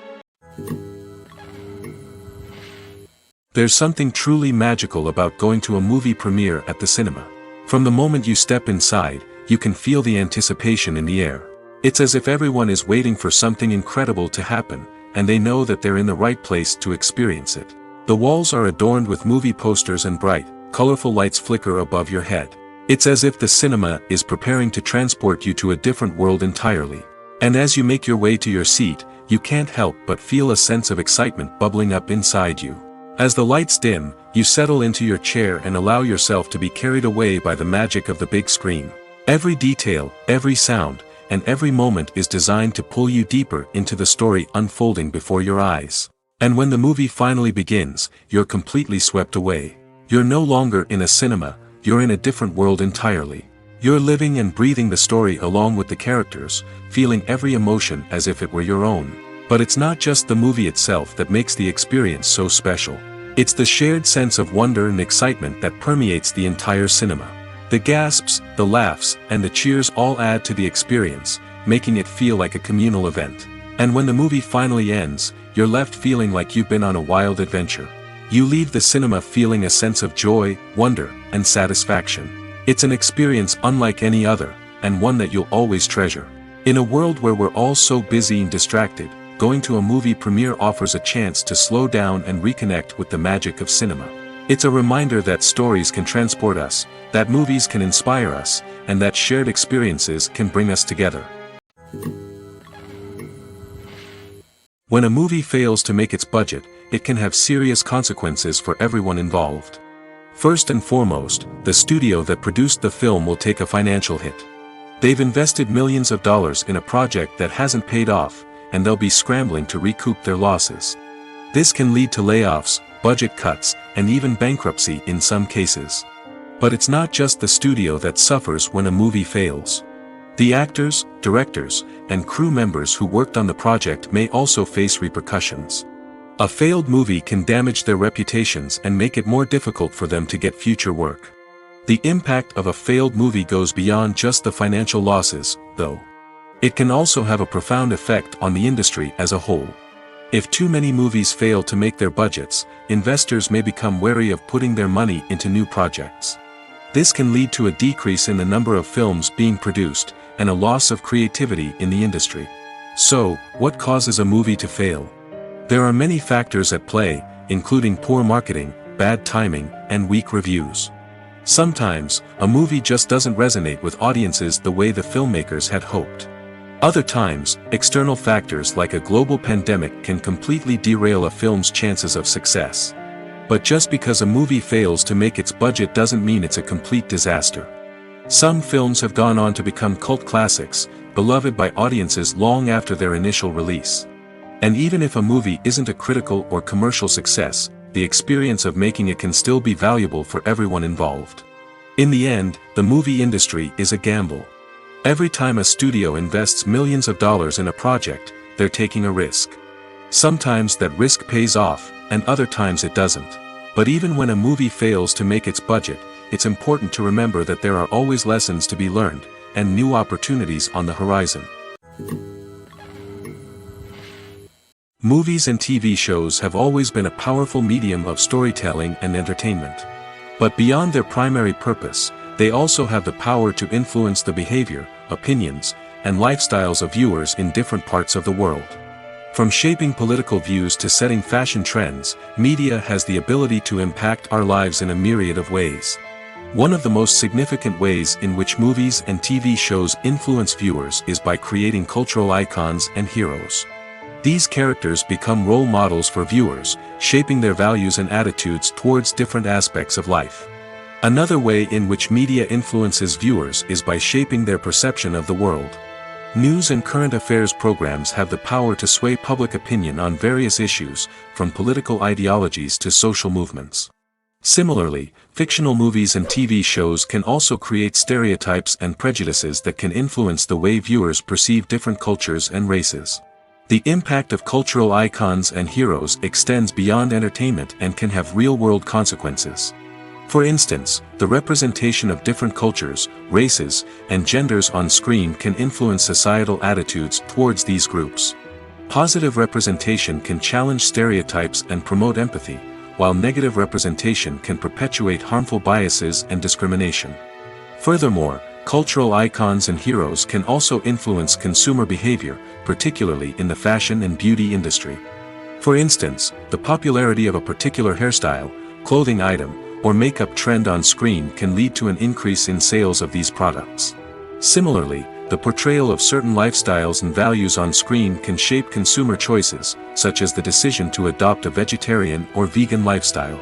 There's something truly magical about going to a movie premiere at the cinema. From the moment you step inside, you can feel the anticipation in the air. It's as if everyone is waiting for something incredible to happen, and they know that they're in the right place to experience it. The walls are adorned with movie posters and bright, colorful lights flicker above your head. It's as if the cinema is preparing to transport you to a different world entirely. And as you make your way to your seat, you can't help but feel a sense of excitement bubbling up inside you. As the lights dim, you settle into your chair and allow yourself to be carried away by the magic of the big screen. Every detail, every sound, and every moment is designed to pull you deeper into the story unfolding before your eyes. And when the movie finally begins, you're completely swept away. You're no longer in a cinema, you're in a different world entirely. You're living and breathing the story along with the characters, feeling every emotion as if it were your own. But it's not just the movie itself that makes the experience so special. It's the shared sense of wonder and excitement that permeates the entire cinema. The gasps, the laughs, and the cheers all add to the experience, making it feel like a communal event. And when the movie finally ends, you're left feeling like you've been on a wild adventure. You leave the cinema feeling a sense of joy, wonder, and satisfaction. It's an experience unlike any other, and one that you'll always treasure. In a world where we're all so busy and distracted, going to a movie premiere offers a chance to slow down and reconnect with the magic of cinema. It's a reminder that stories can transport us, that movies can inspire us, and that shared experiences can bring us together. When a movie fails to make its budget, it can have serious consequences for everyone involved. First and foremost, the studio that produced the film will take a financial hit. They've invested millions of dollars in a project that hasn't paid off, and they'll be scrambling to recoup their losses. This can lead to layoffs, budget cuts, and even bankruptcy in some cases. But it's not just the studio that suffers when a movie fails. The actors, directors, and crew members who worked on the project may also face repercussions. A failed movie can damage their reputations and make it more difficult for them to get future work. The impact of a failed movie goes beyond just the financial losses, though. It can also have a profound effect on the industry as a whole. If too many movies fail to make their budgets, investors may become wary of putting their money into new projects. This can lead to a decrease in the number of films being produced, and a loss of creativity in the industry. So, what causes a movie to fail? There are many factors at play, including poor marketing, bad timing, and weak reviews. Sometimes, a movie just doesn't resonate with audiences the way the filmmakers had hoped. Other times, external factors like a global pandemic can completely derail a film's chances of success. But just because a movie fails to make its budget doesn't mean it's a complete disaster. Some films have gone on to become cult classics, beloved by audiences long after their initial release. And even if a movie isn't a critical or commercial success, the experience of making it can still be valuable for everyone involved. In the end, the movie industry is a gamble. Every time a studio invests millions of dollars in a project, they're taking a risk. Sometimes that risk pays off, and other times it doesn't. But even when a movie fails to make its budget, it's important to remember that there are always lessons to be learned, and new opportunities on the horizon. Movies and TV shows have always been a powerful medium of storytelling and entertainment. But beyond their primary purpose, they also have the power to influence the behavior, opinions, and lifestyles of viewers in different parts of the world. From shaping political views to setting fashion trends, media has the ability to impact our lives in a myriad of ways. One of the most significant ways in which movies and TV shows influence viewers is by creating cultural icons and heroes. These characters become role models for viewers, shaping their values and attitudes towards different aspects of life. Another way in which media influences viewers is by shaping their perception of the world. News and current affairs programs have the power to sway public opinion on various issues, from political ideologies to social movements. Similarly, fictional movies and TV shows can also create stereotypes and prejudices that can influence the way viewers perceive different cultures and races. The impact of cultural icons and heroes extends beyond entertainment and can have real-world consequences. For instance, the representation of different cultures, races, and genders on screen can influence societal attitudes towards these groups. Positive representation can challenge stereotypes and promote empathy, while negative representation can perpetuate harmful biases and discrimination. Furthermore, cultural icons and heroes can also influence consumer behavior, particularly in the fashion and beauty industry. For instance, the popularity of a particular hairstyle, clothing item, or makeup trend on screen can lead to an increase in sales of these products. Similarly, the portrayal of certain lifestyles and values on screen can shape consumer choices, such as the decision to adopt a vegetarian or vegan lifestyle.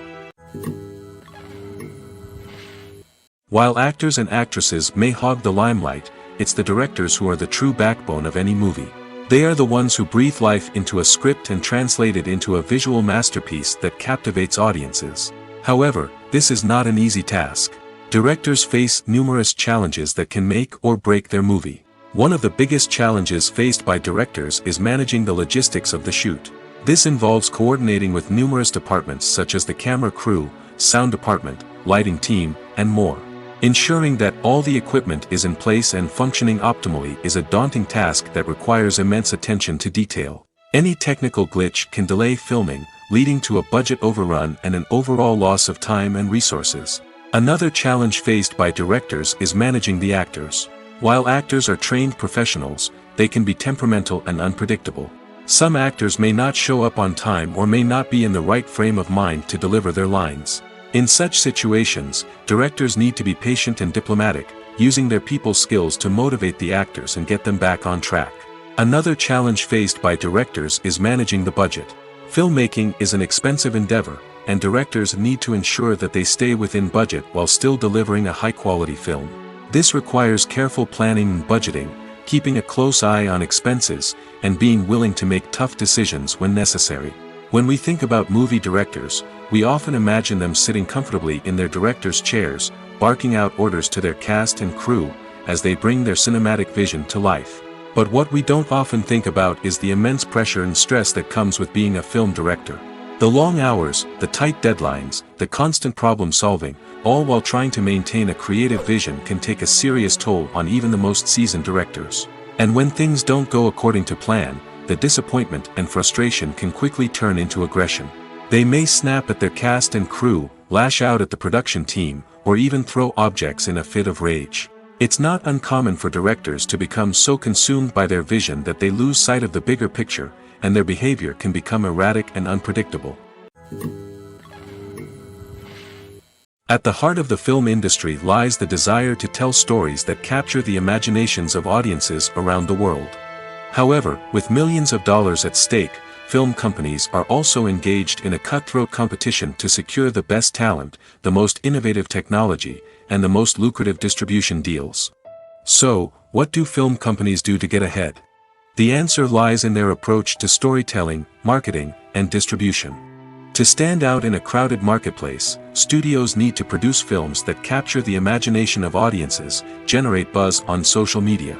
While actors and actresses may hog the limelight, it's the directors who are the true backbone of any movie. They are the ones who breathe life into a script and translate it into a visual masterpiece that captivates audiences. However, this is not an easy task. Directors face numerous challenges that can make or break their movie. One of the biggest challenges faced by directors is managing the logistics of the shoot. This involves coordinating with numerous departments such as the camera crew, sound department, lighting team, and more. Ensuring that all the equipment is in place and functioning optimally is a daunting task that requires immense attention to detail. Any technical glitch can delay filming, leading to a budget overrun and an overall loss of time and resources. Another challenge faced by directors is managing the actors. While actors are trained professionals, they can be temperamental and unpredictable. Some actors may not show up on time or may not be in the right frame of mind to deliver their lines. In such situations, directors need to be patient and diplomatic, using their people skills to motivate the actors and get them back on track. Another challenge faced by directors is managing the budget. Filmmaking is an expensive endeavor, and directors need to ensure that they stay within budget while still delivering a high-quality film. This requires careful planning and budgeting, keeping a close eye on expenses, and being willing to make tough decisions when necessary. When we think about movie directors, we often imagine them sitting comfortably in their director's chairs, barking out orders to their cast and crew, as they bring their cinematic vision to life. But what we don't often think about is the immense pressure and stress that comes with being a film director. The long hours, the tight deadlines, the constant problem solving, all while trying to maintain a creative vision can take a serious toll on even the most seasoned directors. And when things don't go according to plan, the disappointment and frustration can quickly turn into aggression. They may snap at their cast and crew, lash out at the production team, or even throw objects in a fit of rage. It's not uncommon for directors to become so consumed by their vision that they lose sight of the bigger picture, and their behavior can become erratic and unpredictable. At the heart of the film industry lies the desire to tell stories that capture the imaginations of audiences around the world. However, with millions of dollars at stake, film companies are also engaged in a cutthroat competition to secure the best talent, the most innovative technology, and the most lucrative distribution deals. So, what do film companies do to get ahead? The answer lies in their approach to storytelling, marketing, and distribution. To stand out in a crowded marketplace, studios need to produce films that capture the imagination of audiences, generate buzz on social media.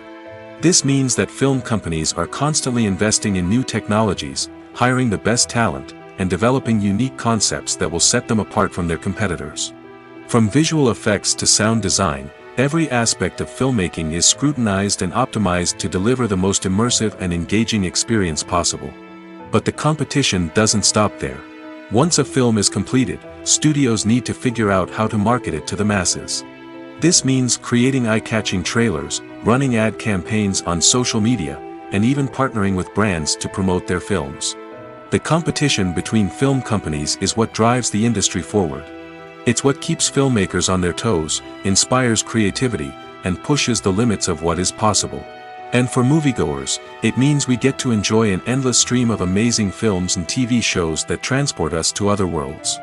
This means that film companies are constantly investing in new technologies, hiring the best talent, and developing unique concepts that will set them apart from their competitors. From visual effects to sound design, every aspect of filmmaking is scrutinized and optimized to deliver the most immersive and engaging experience possible. But the competition doesn't stop there. Once a film is completed, studios need to figure out how to market it to the masses. This means creating eye-catching trailers, running ad campaigns on social media, and even partnering with brands to promote their films. The competition between film companies is what drives the industry forward. It's what keeps filmmakers on their toes, inspires creativity, and pushes the limits of what is possible. And for moviegoers, it means we get to enjoy an endless stream of amazing films and TV shows that transport us to other worlds.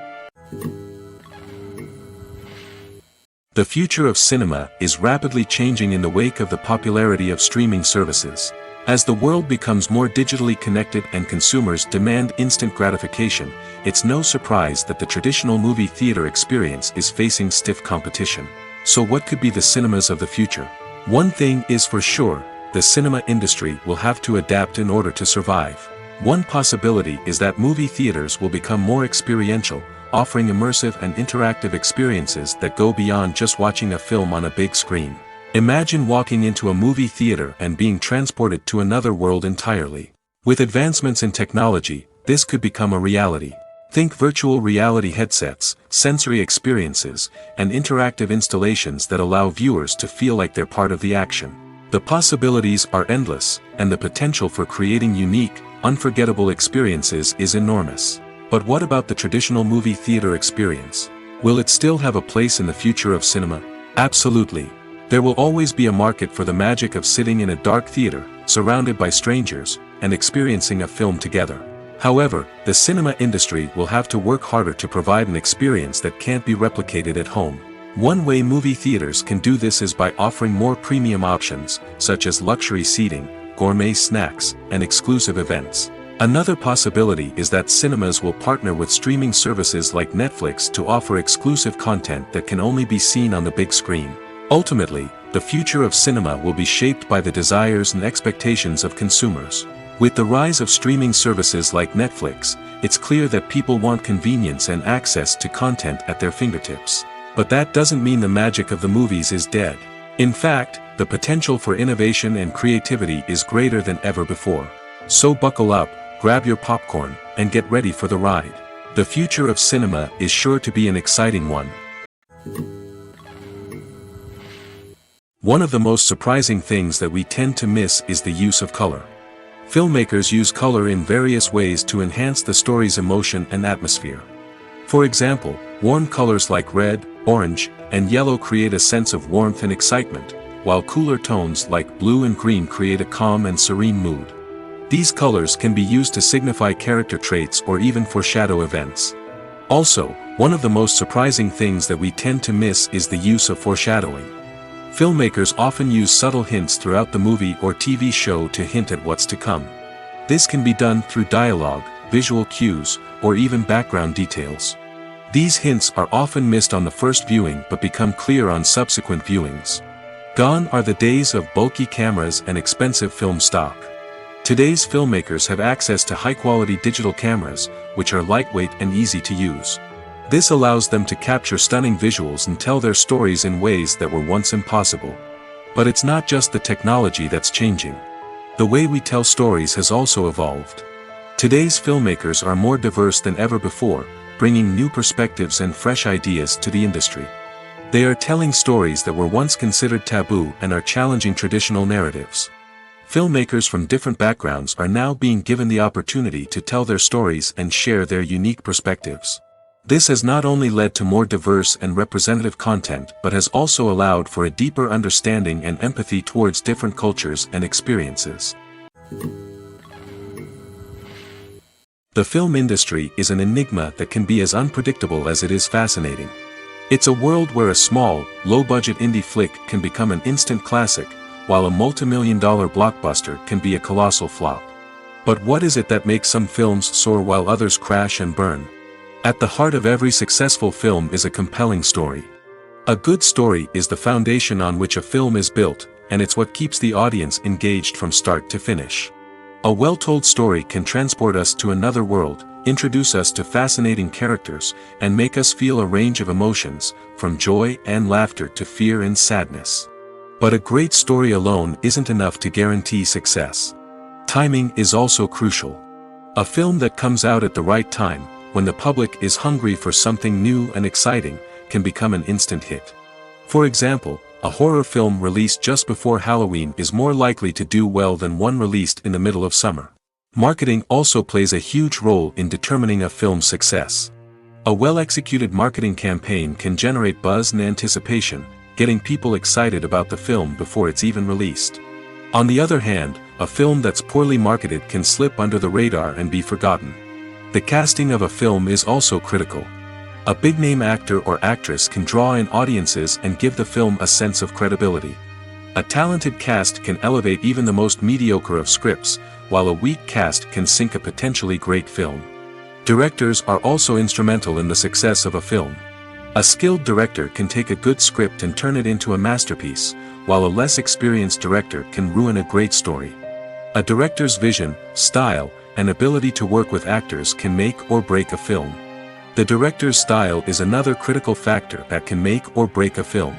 The future of cinema is rapidly changing in the wake of the popularity of streaming services. As the world becomes more digitally connected and consumers demand instant gratification, it's no surprise that the traditional movie theater experience is facing stiff competition. So what could be the cinemas of the future? One thing is for sure, the cinema industry will have to adapt in order to survive. One possibility is that movie theaters will become more experiential, offering immersive and interactive experiences that go beyond just watching a film on a big screen. Imagine walking into a movie theater and being transported to another world entirely. With advancements in technology, this could become a reality. Think virtual reality headsets, sensory experiences, and interactive installations that allow viewers to feel like they're part of the action. The possibilities are endless, and the potential for creating unique, unforgettable experiences is enormous. But what about the traditional movie theater experience? Will it still have a place in the future of cinema? Absolutely. There will always be a market for the magic of sitting in a dark theater, surrounded by strangers, and experiencing a film together. However, the cinema industry will have to work harder to provide an experience that can't be replicated at home. One way movie theaters can do this is by offering more premium options, such as luxury seating, gourmet snacks, and exclusive events. Another possibility is that cinemas will partner with streaming services like Netflix to offer exclusive content that can only be seen on the big screen. Ultimately, the future of cinema will be shaped by the desires and expectations of consumers. With the rise of streaming services like Netflix, it's clear that people want convenience and access to content at their fingertips. But that doesn't mean the magic of the movies is dead. In fact, the potential for innovation and creativity is greater than ever before. So buckle up, grab your popcorn, and get ready for the ride. The future of cinema is sure to be an exciting one. One of the most surprising things that we tend to miss is the use of color. Filmmakers use color in various ways to enhance the story's emotion and atmosphere. For example, warm colors like red, orange, and yellow create a sense of warmth and excitement, while cooler tones like blue and green create a calm and serene mood. These colors can be used to signify character traits or even foreshadow events. Also, one of the most surprising things that we tend to miss is the use of foreshadowing. Filmmakers often use subtle hints throughout the movie or TV show to hint at what's to come. This can be done through dialogue, visual cues, or even background details. These hints are often missed on the first viewing but become clear on subsequent viewings. Gone are the days of bulky cameras and expensive film stock. Today's filmmakers have access to high-quality digital cameras, which are lightweight and easy to use. This allows them to capture stunning visuals and tell their stories in ways that were once impossible. But it's not just the technology that's changing. The way we tell stories has also evolved. Today's filmmakers are more diverse than ever before, bringing new perspectives and fresh ideas to the industry. They are telling stories that were once considered taboo and are challenging traditional narratives. Filmmakers from different backgrounds are now being given the opportunity to tell their stories and share their unique perspectives. This has not only led to more diverse and representative content but has also allowed for a deeper understanding and empathy towards different cultures and experiences. The film industry is an enigma that can be as unpredictable as it is fascinating. It's a world where a small, low-budget indie flick can become an instant classic, while a multi-million-dollar blockbuster can be a colossal flop. But what is it that makes some films soar while others crash and burn? At the heart of every successful film is a compelling story. A good story is the foundation on which a film is built, and it's what keeps the audience engaged from start to finish. A well-told story can transport us to another world, introduce us to fascinating characters, and make us feel a range of emotions, from joy and laughter to fear and sadness. But a great story alone isn't enough to guarantee success. Timing is also crucial. A film that comes out at the right time, when the public is hungry for something new and exciting, can become an instant hit. For example, a horror film released just before Halloween is more likely to do well than one released in the middle of summer. Marketing also plays a huge role in determining a film's success. A well-executed marketing campaign can generate buzz and anticipation, getting people excited about the film before it's even released. On the other hand, a film that's poorly marketed can slip under the radar and be forgotten. The casting of a film is also critical. A big-name actor or actress can draw in audiences and give the film a sense of credibility. A talented cast can elevate even the most mediocre of scripts, while a weak cast can sink a potentially great film. Directors are also instrumental in the success of a film. A skilled director can take a good script and turn it into a masterpiece, while a less experienced director can ruin a great story. A director's vision, style, and ability to work with actors can make or break a film. The director's style is another critical factor that can make or break a film.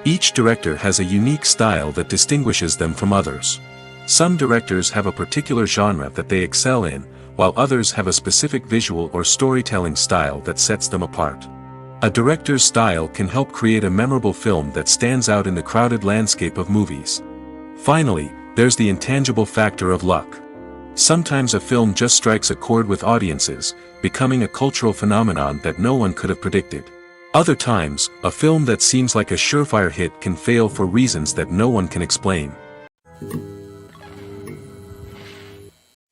Each director has a unique style that distinguishes them from others. Some directors have a particular genre that they excel in, while others have a specific visual or storytelling style that sets them apart. A director's style can help create a memorable film that stands out in the crowded landscape of movies. Finally, there's the intangible factor of luck. Sometimes a film just strikes a chord with audiences, becoming a cultural phenomenon that no one could have predicted. Other times, a film that seems like a surefire hit can fail for reasons that no one can explain.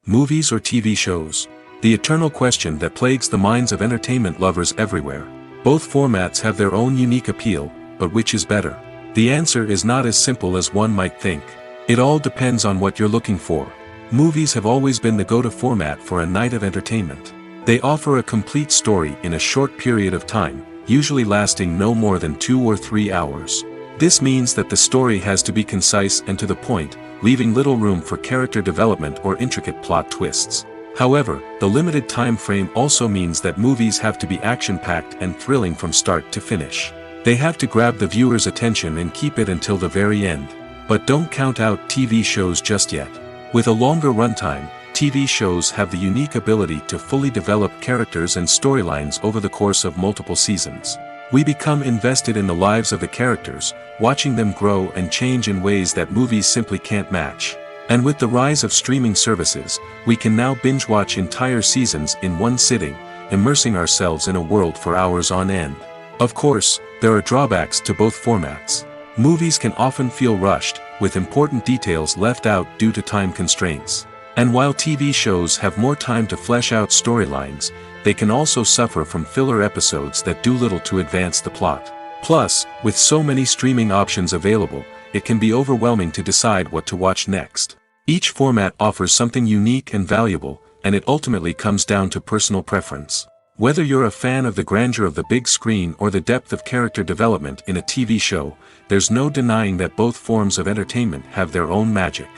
Movies or TV shows? The eternal question that plagues the minds of entertainment lovers everywhere. Both formats have their own unique appeal, but which is better? The answer is not as simple as one might think. It all depends on what you're looking for. Movies have always been the go-to format for a night of entertainment. They offer a complete story in a short period of time, usually lasting no more than 2 or 3 hours. This means that the story has to be concise and to the point, leaving little room for character development or intricate plot twists. However, the limited time frame also means that movies have to be action-packed and thrilling from start to finish. They have to grab the viewer's attention and keep it until the very end. But don't count out TV shows just yet. With a longer runtime, TV shows have the unique ability to fully develop characters and storylines over the course of multiple seasons. We become invested in the lives of the characters, watching them grow and change in ways that movies simply can't match. And with the rise of streaming services, we can now binge-watch entire seasons in one sitting, immersing ourselves in a world for hours on end. Of course, there are drawbacks to both formats. Movies can often feel rushed, with important details left out due to time constraints. And while TV shows have more time to flesh out storylines, they can also suffer from filler episodes that do little to advance the plot. Plus, with so many streaming options available, it can be overwhelming to decide what to watch next. Each format offers something unique and valuable, and it ultimately comes down to personal preference. Whether you're a fan of the grandeur of the big screen or the depth of character development in a TV show, there's no denying that both forms of entertainment have their own magic.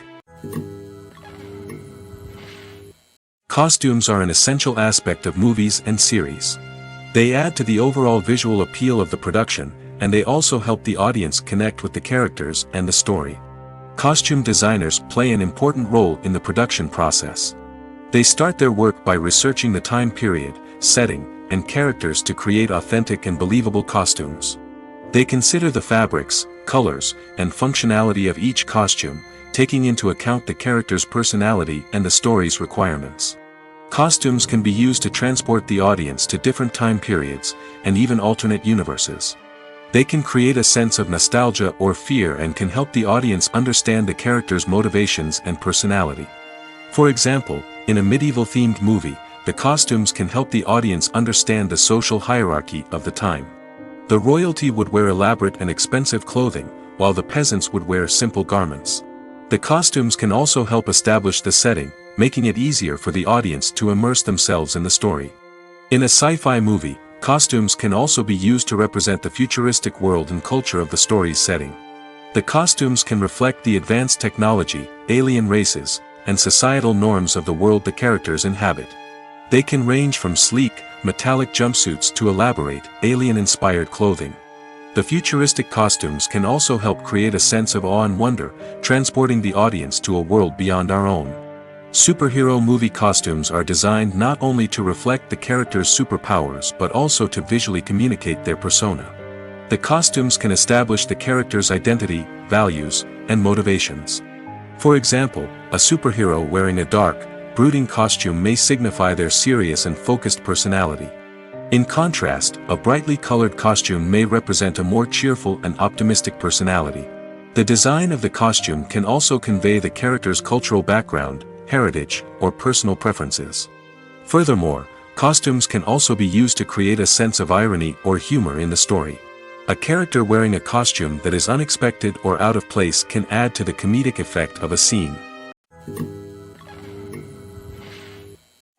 Costumes are an essential aspect of movies and series. They add to the overall visual appeal of the production, and they also help the audience connect with the characters and the story. Costume designers play an important role in the production process. They start their work by researching the time period, setting, and characters to create authentic and believable costumes. They consider the fabrics, colors, and functionality of each costume, taking into account the character's personality and the story's requirements. Costumes can be used to transport the audience to different time periods, and even alternate universes. They can create a sense of nostalgia or fear and can help the audience understand the character's motivations and personality. For example, in a medieval-themed movie, the costumes can help the audience understand the social hierarchy of the time. The royalty would wear elaborate and expensive clothing, while the peasants would wear simple garments. The costumes can also help establish the setting, making it easier for the audience to immerse themselves in the story. In a sci-fi movie, costumes can also be used to represent the futuristic world and culture of the story's setting. The costumes can reflect the advanced technology, alien races, and societal norms of the world the characters inhabit. They can range from sleek, metallic jumpsuits to elaborate, alien-inspired clothing. The futuristic costumes can also help create a sense of awe and wonder, transporting the audience to a world beyond our own. Superhero movie costumes are designed not only to reflect the character's superpowers but also to visually communicate their persona. The costumes can establish the character's identity, values, and motivations. For example, a superhero wearing a dark, brooding costume may signify their serious and focused personality. In contrast, a brightly colored costume may represent a more cheerful and optimistic personality. The design of the costume can also convey the character's cultural background, heritage, or personal preferences. Furthermore, costumes can also be used to create a sense of irony or humor in the story. A character wearing a costume that is unexpected or out of place can add to the comedic effect of a scene.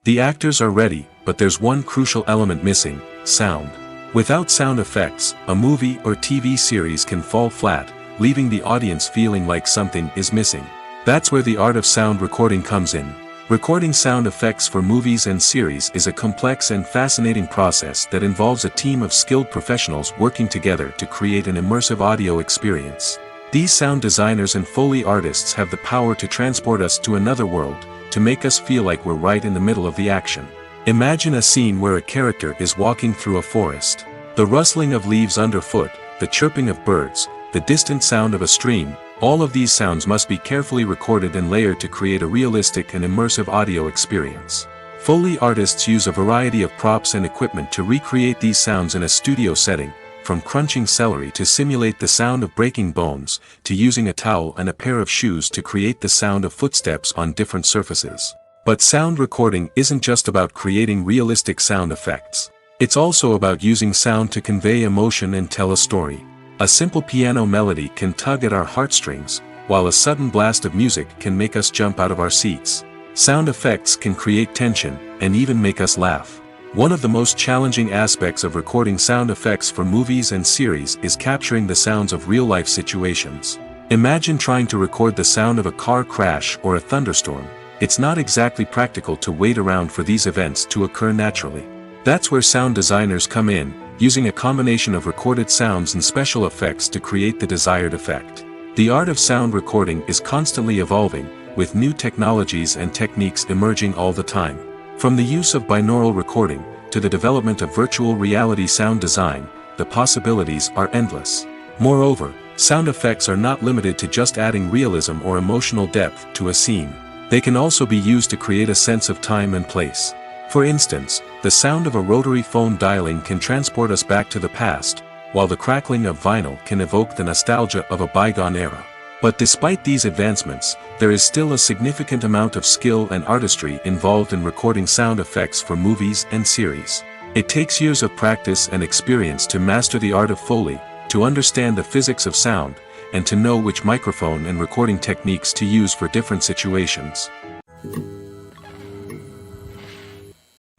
The actors are ready, but there's one crucial element missing: sound. Without sound effects, a movie or TV series can fall flat, leaving the audience feeling like something is missing. That's where the art of sound recording comes in. Recording sound effects for movies and series is a complex and fascinating process that involves a team of skilled professionals working together to create an immersive audio experience. These sound designers and Foley artists have the power to transport us to another world, to make us feel like we're right in the middle of the action. Imagine a scene where a character is walking through a forest. The rustling of leaves underfoot, the chirping of birds, the distant sound of a stream, all of these sounds must be carefully recorded and layered to create a realistic and immersive audio experience. Foley artists use a variety of props and equipment to recreate these sounds in a studio setting, from crunching celery to simulate the sound of breaking bones, to using a towel and a pair of shoes to create the sound of footsteps on different surfaces. But sound recording isn't just about creating realistic sound effects. It's also about using sound to convey emotion and tell a story. A simple piano melody can tug at our heartstrings, while a sudden blast of music can make us jump out of our seats. Sound effects can create tension, and even make us laugh. One of the most challenging aspects of recording sound effects for movies and series is capturing the sounds of real-life situations. Imagine trying to record the sound of a car crash or a thunderstorm. It's not exactly practical to wait around for these events to occur naturally. That's where sound designers come in, using a combination of recorded sounds and special effects to create the desired effect. The art of sound recording is constantly evolving, with new technologies and techniques emerging all the time. From the use of binaural recording, to the development of virtual reality sound design, the possibilities are endless. Moreover, sound effects are not limited to just adding realism or emotional depth to a scene. They can also be used to create a sense of time and place. For instance, the sound of a rotary phone dialing can transport us back to the past, while the crackling of vinyl can evoke the nostalgia of a bygone era. But despite these advancements, there is still a significant amount of skill and artistry involved in recording sound effects for movies and series. It takes years of practice and experience to master the art of Foley, to understand the physics of sound, and to know which microphone and recording techniques to use for different situations.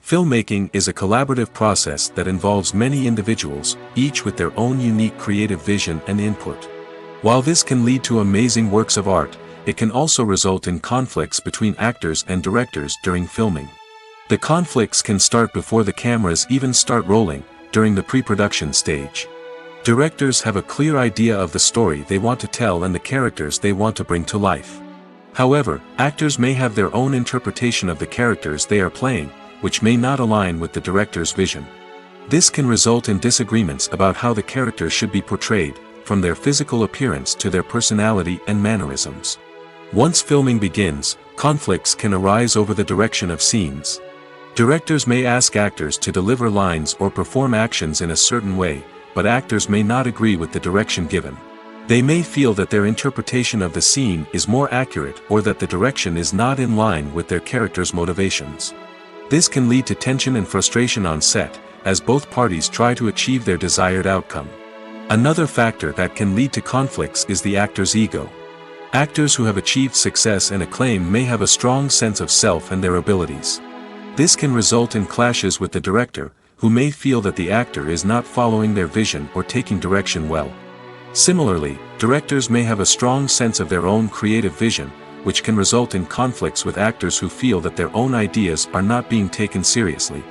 Filmmaking is a collaborative process that involves many individuals, each with their own unique creative vision and input. While this can lead to amazing works of art, it can also result in conflicts between actors and directors during filming. The conflicts can start before the cameras even start rolling, during the pre-production stage. Directors have a clear idea of the story they want to tell and the characters they want to bring to life. However, actors may have their own interpretation of the characters they are playing, which may not align with the director's vision. This can result in disagreements about how the characters should be portrayed, from their physical appearance to their personality and mannerisms. Once filming begins, conflicts can arise over the direction of scenes. Directors may ask actors to deliver lines or perform actions in a certain way, but actors may not agree with the direction given. They may feel that their interpretation of the scene is more accurate or that the direction is not in line with their character's motivations. This can lead to tension and frustration on set, as both parties try to achieve their desired outcome. Another factor that can lead to conflicts is the actor's ego. Actors who have achieved success and acclaim may have a strong sense of self and their abilities. This can result in clashes with the director, who may feel that the actor is not following their vision or taking direction well. Similarly, directors may have a strong sense of their own creative vision, which can result in conflicts with actors who feel that their own ideas are not being taken seriously.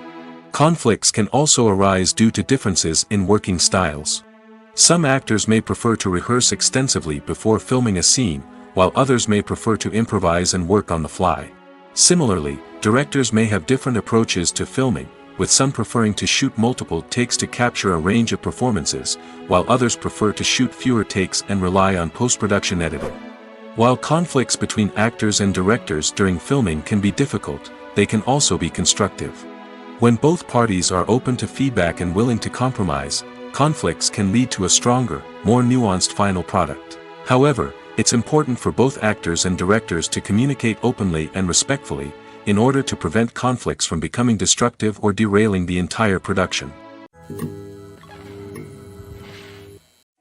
Conflicts can also arise due to differences in working styles. Some actors may prefer to rehearse extensively before filming a scene, while others may prefer to improvise and work on the fly. Similarly, directors may have different approaches to filming, with some preferring to shoot multiple takes to capture a range of performances, while others prefer to shoot fewer takes and rely on post-production editing. While conflicts between actors and directors during filming can be difficult, they can also be constructive. When both parties are open to feedback and willing to compromise, conflicts can lead to a stronger, more nuanced final product. However, it's important for both actors and directors to communicate openly and respectfully, in order to prevent conflicts from becoming destructive or derailing the entire production.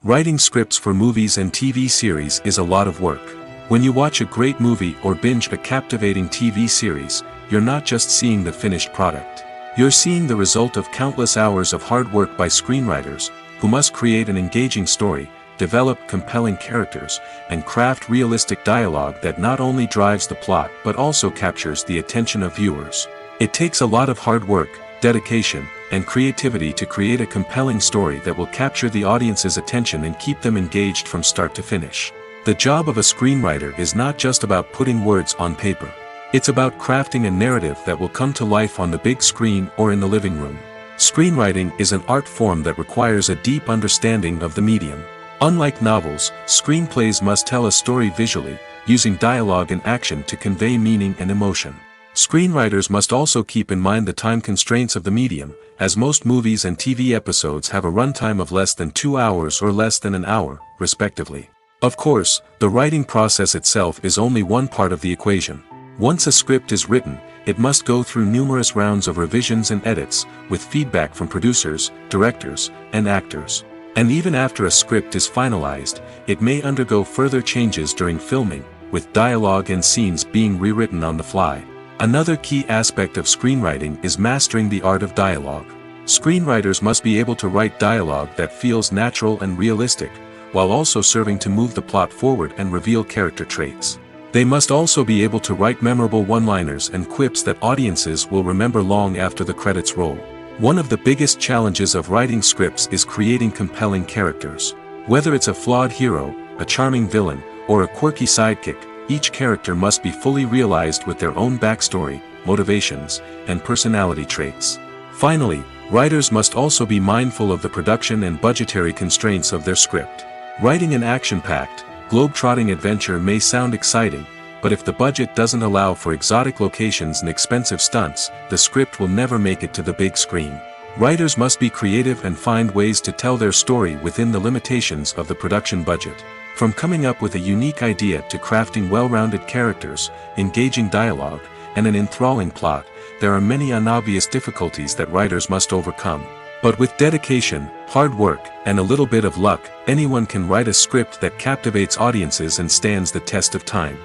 Writing scripts for movies and TV series is a lot of work. When you watch a great movie or binge a captivating TV series, you're not just seeing the finished product. You're seeing the result of countless hours of hard work by screenwriters, who must create an engaging story, develop compelling characters, and craft realistic dialogue that not only drives the plot but also captures the attention of viewers. It takes a lot of hard work, dedication, and creativity to create a compelling story that will capture the audience's attention and keep them engaged from start to finish. The job of a screenwriter is not just about putting words on paper. It's about crafting a narrative that will come to life on the big screen or in the living room. Screenwriting is an art form that requires a deep understanding of the medium. Unlike novels, screenplays must tell a story visually, using dialogue and action to convey meaning and emotion. Screenwriters must also keep in mind the time constraints of the medium, as most movies and TV episodes have a runtime of less than 2 hours or less than an hour, respectively. Of course, the writing process itself is only one part of the equation. Once a script is written, it must go through numerous rounds of revisions and edits, with feedback from producers, directors, and actors. And even after a script is finalized, it may undergo further changes during filming, with dialogue and scenes being rewritten on the fly. Another key aspect of screenwriting is mastering the art of dialogue. Screenwriters must be able to write dialogue that feels natural and realistic, while also serving to move the plot forward and reveal character traits. They must also be able to write memorable one-liners and quips that audiences will remember long after the credits roll. One of the biggest challenges of writing scripts is creating compelling characters. Whether it's a flawed hero, a charming villain, or a quirky sidekick, each character must be fully realized with their own backstory, motivations, and personality traits. Finally, writers must also be mindful of the production and budgetary constraints of their script. Writing an action-packed, globe-trotting adventure may sound exciting, but if the budget doesn't allow for exotic locations and expensive stunts, the script will never make it to the big screen. Writers must be creative and find ways to tell their story within the limitations of the production budget. From coming up with a unique idea to crafting well-rounded characters, engaging dialogue, and an enthralling plot, there are many unobvious difficulties that writers must overcome. But with dedication, hard work, and a little bit of luck, anyone can write a script that captivates audiences and stands the test of time.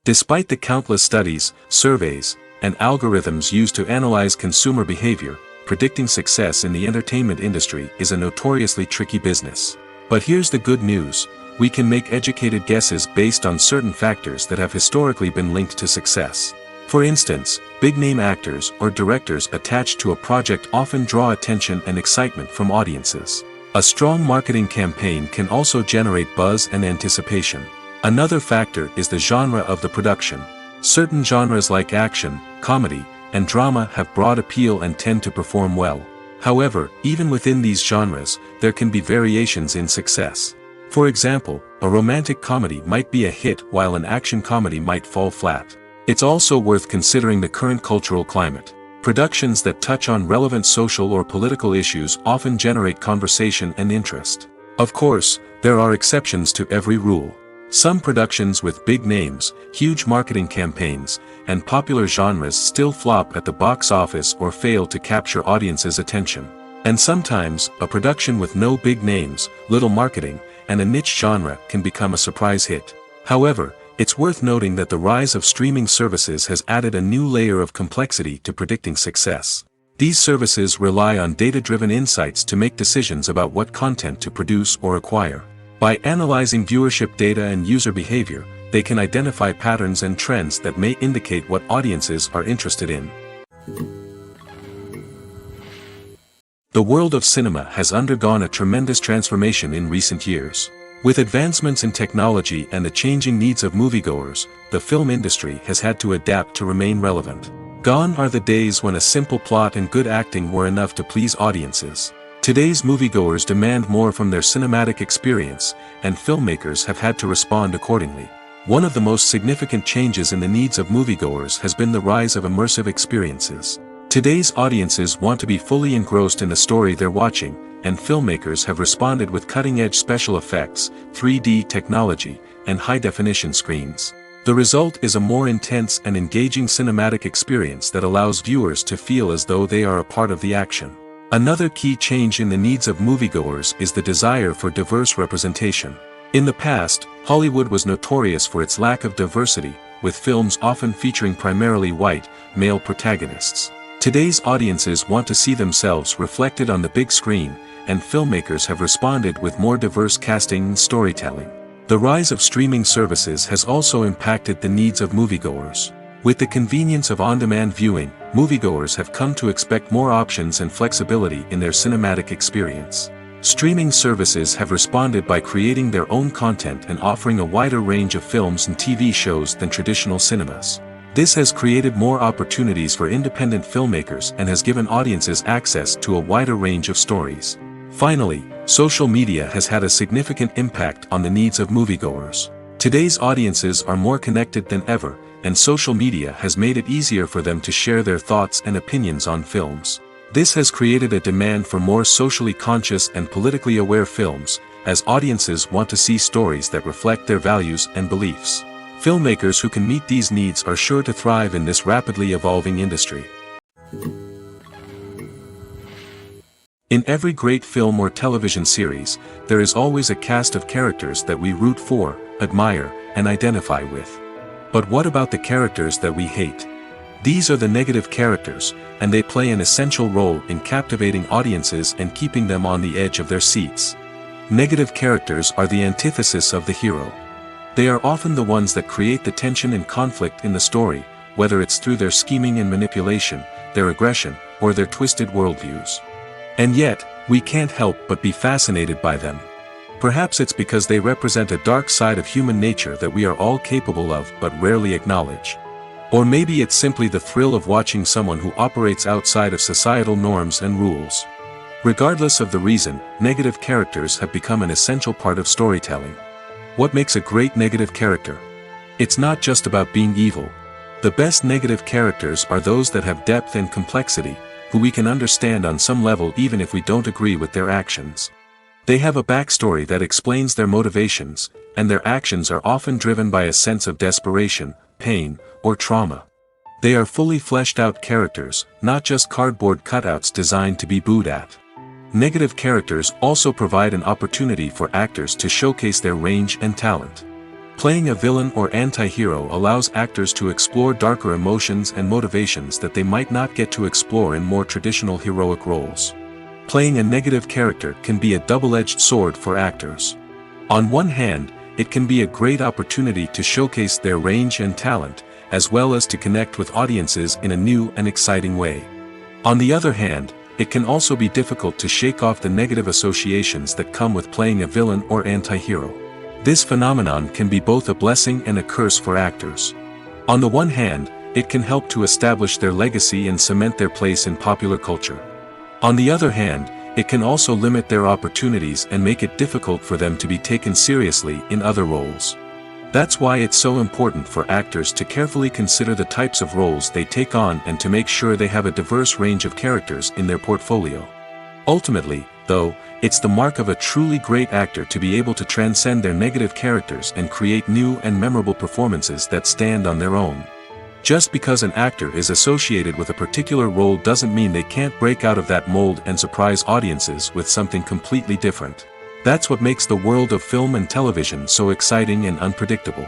Despite the countless studies, surveys, and algorithms used to analyze consumer behavior, predicting success in the entertainment industry is a notoriously tricky business. But here's the good news: we can make educated guesses based on certain factors that have historically been linked to success. For instance, big-name actors or directors attached to a project often draw attention and excitement from audiences. A strong marketing campaign can also generate buzz and anticipation. Another factor is the genre of the production. Certain genres like action, comedy, and drama have broad appeal and tend to perform well. However, even within these genres, there can be variations in success. For example, a romantic comedy might be a hit while an action comedy might fall flat. It's also worth considering the current cultural climate. Productions that touch on relevant social or political issues often generate conversation and interest. Of course, there are exceptions to every rule. Some productions with big names, huge marketing campaigns, and popular genres still flop at the box office or fail to capture audiences' attention. And sometimes, a production with no big names, little marketing, and a niche genre can become a surprise hit. However, It's worth noting that the rise of streaming services has added a new layer of complexity to predicting success. These services rely on data-driven insights to make decisions about what content to produce or acquire. By analyzing viewership data and user behavior, they can identify patterns and trends that may indicate what audiences are interested in. The world of cinema has undergone a tremendous transformation in recent years. With advancements in technology and the changing needs of moviegoers, the film industry has had to adapt to remain relevant. Gone are the days when a simple plot and good acting were enough to please audiences. Today's moviegoers demand more from their cinematic experience, and filmmakers have had to respond accordingly. One of the most significant changes in the needs of moviegoers has been the rise of immersive experiences. Today's audiences want to be fully engrossed in the story they're watching, and filmmakers have responded with cutting-edge special effects, 3D technology, and high-definition screens. The result is a more intense and engaging cinematic experience that allows viewers to feel as though they are a part of the action. Another key change in the needs of moviegoers is the desire for diverse representation. In the past, Hollywood was notorious for its lack of diversity, with films often featuring primarily white, male protagonists. Today's audiences want to see themselves reflected on the big screen, and filmmakers have responded with more diverse casting and storytelling. The rise of streaming services has also impacted the needs of moviegoers. With the convenience of on-demand viewing, moviegoers have come to expect more options and flexibility in their cinematic experience. Streaming services have responded by creating their own content and offering a wider range of films and TV shows than traditional cinemas. This has created more opportunities for independent filmmakers and has given audiences access to a wider range of stories. Finally, social media has had a significant impact on the needs of moviegoers. Today's audiences are more connected than ever, and social media has made it easier for them to share their thoughts and opinions on films. This has created a demand for more socially conscious and politically aware films, as audiences want to see stories that reflect their values and beliefs. Filmmakers who can meet these needs are sure to thrive in this rapidly evolving industry. In every great film or television series, there is always a cast of characters that we root for, admire, and identify with. But what about the characters that we hate? These are the negative characters, and they play an essential role in captivating audiences and keeping them on the edge of their seats. Negative characters are the antithesis of the hero. They are often the ones that create the tension and conflict in the story, whether it's through their scheming and manipulation, their aggression, or their twisted worldviews. And yet, we can't help but be fascinated by them. Perhaps it's because they represent a dark side of human nature that we are all capable of but rarely acknowledge. Or maybe it's simply the thrill of watching someone who operates outside of societal norms and rules. Regardless of the reason, negative characters have become an essential part of storytelling. What makes a great negative character? It's not just about being evil. The best negative characters are those that have depth and complexity, who we can understand on some level even if we don't agree with their actions. They have a backstory that explains their motivations, and their actions are often driven by a sense of desperation, pain, or trauma. They are fully fleshed out characters, not just cardboard cutouts designed to be booed at. Negative characters also provide an opportunity for actors to showcase their range and talent. Playing a villain or anti-hero allows actors to explore darker emotions and motivations that they might not get to explore in more traditional heroic roles. Playing a negative character can be a double-edged sword for actors. On one hand, it can be a great opportunity to showcase their range and talent, as well as to connect with audiences in a new and exciting way. On the other hand, it can also be difficult to shake off the negative associations that come with playing a villain or anti-hero. This phenomenon can be both a blessing and a curse for actors. On the one hand, it can help to establish their legacy and cement their place in popular culture. On the other hand, it can also limit their opportunities and make it difficult for them to be taken seriously in other roles. That's why it's so important for actors to carefully consider the types of roles they take on and to make sure they have a diverse range of characters in their portfolio. Ultimately, though, it's the mark of a truly great actor to be able to transcend their negative characters and create new and memorable performances that stand on their own. Just because an actor is associated with a particular role doesn't mean they can't break out of that mold and surprise audiences with something completely different. That's what makes the world of film and television so exciting and unpredictable.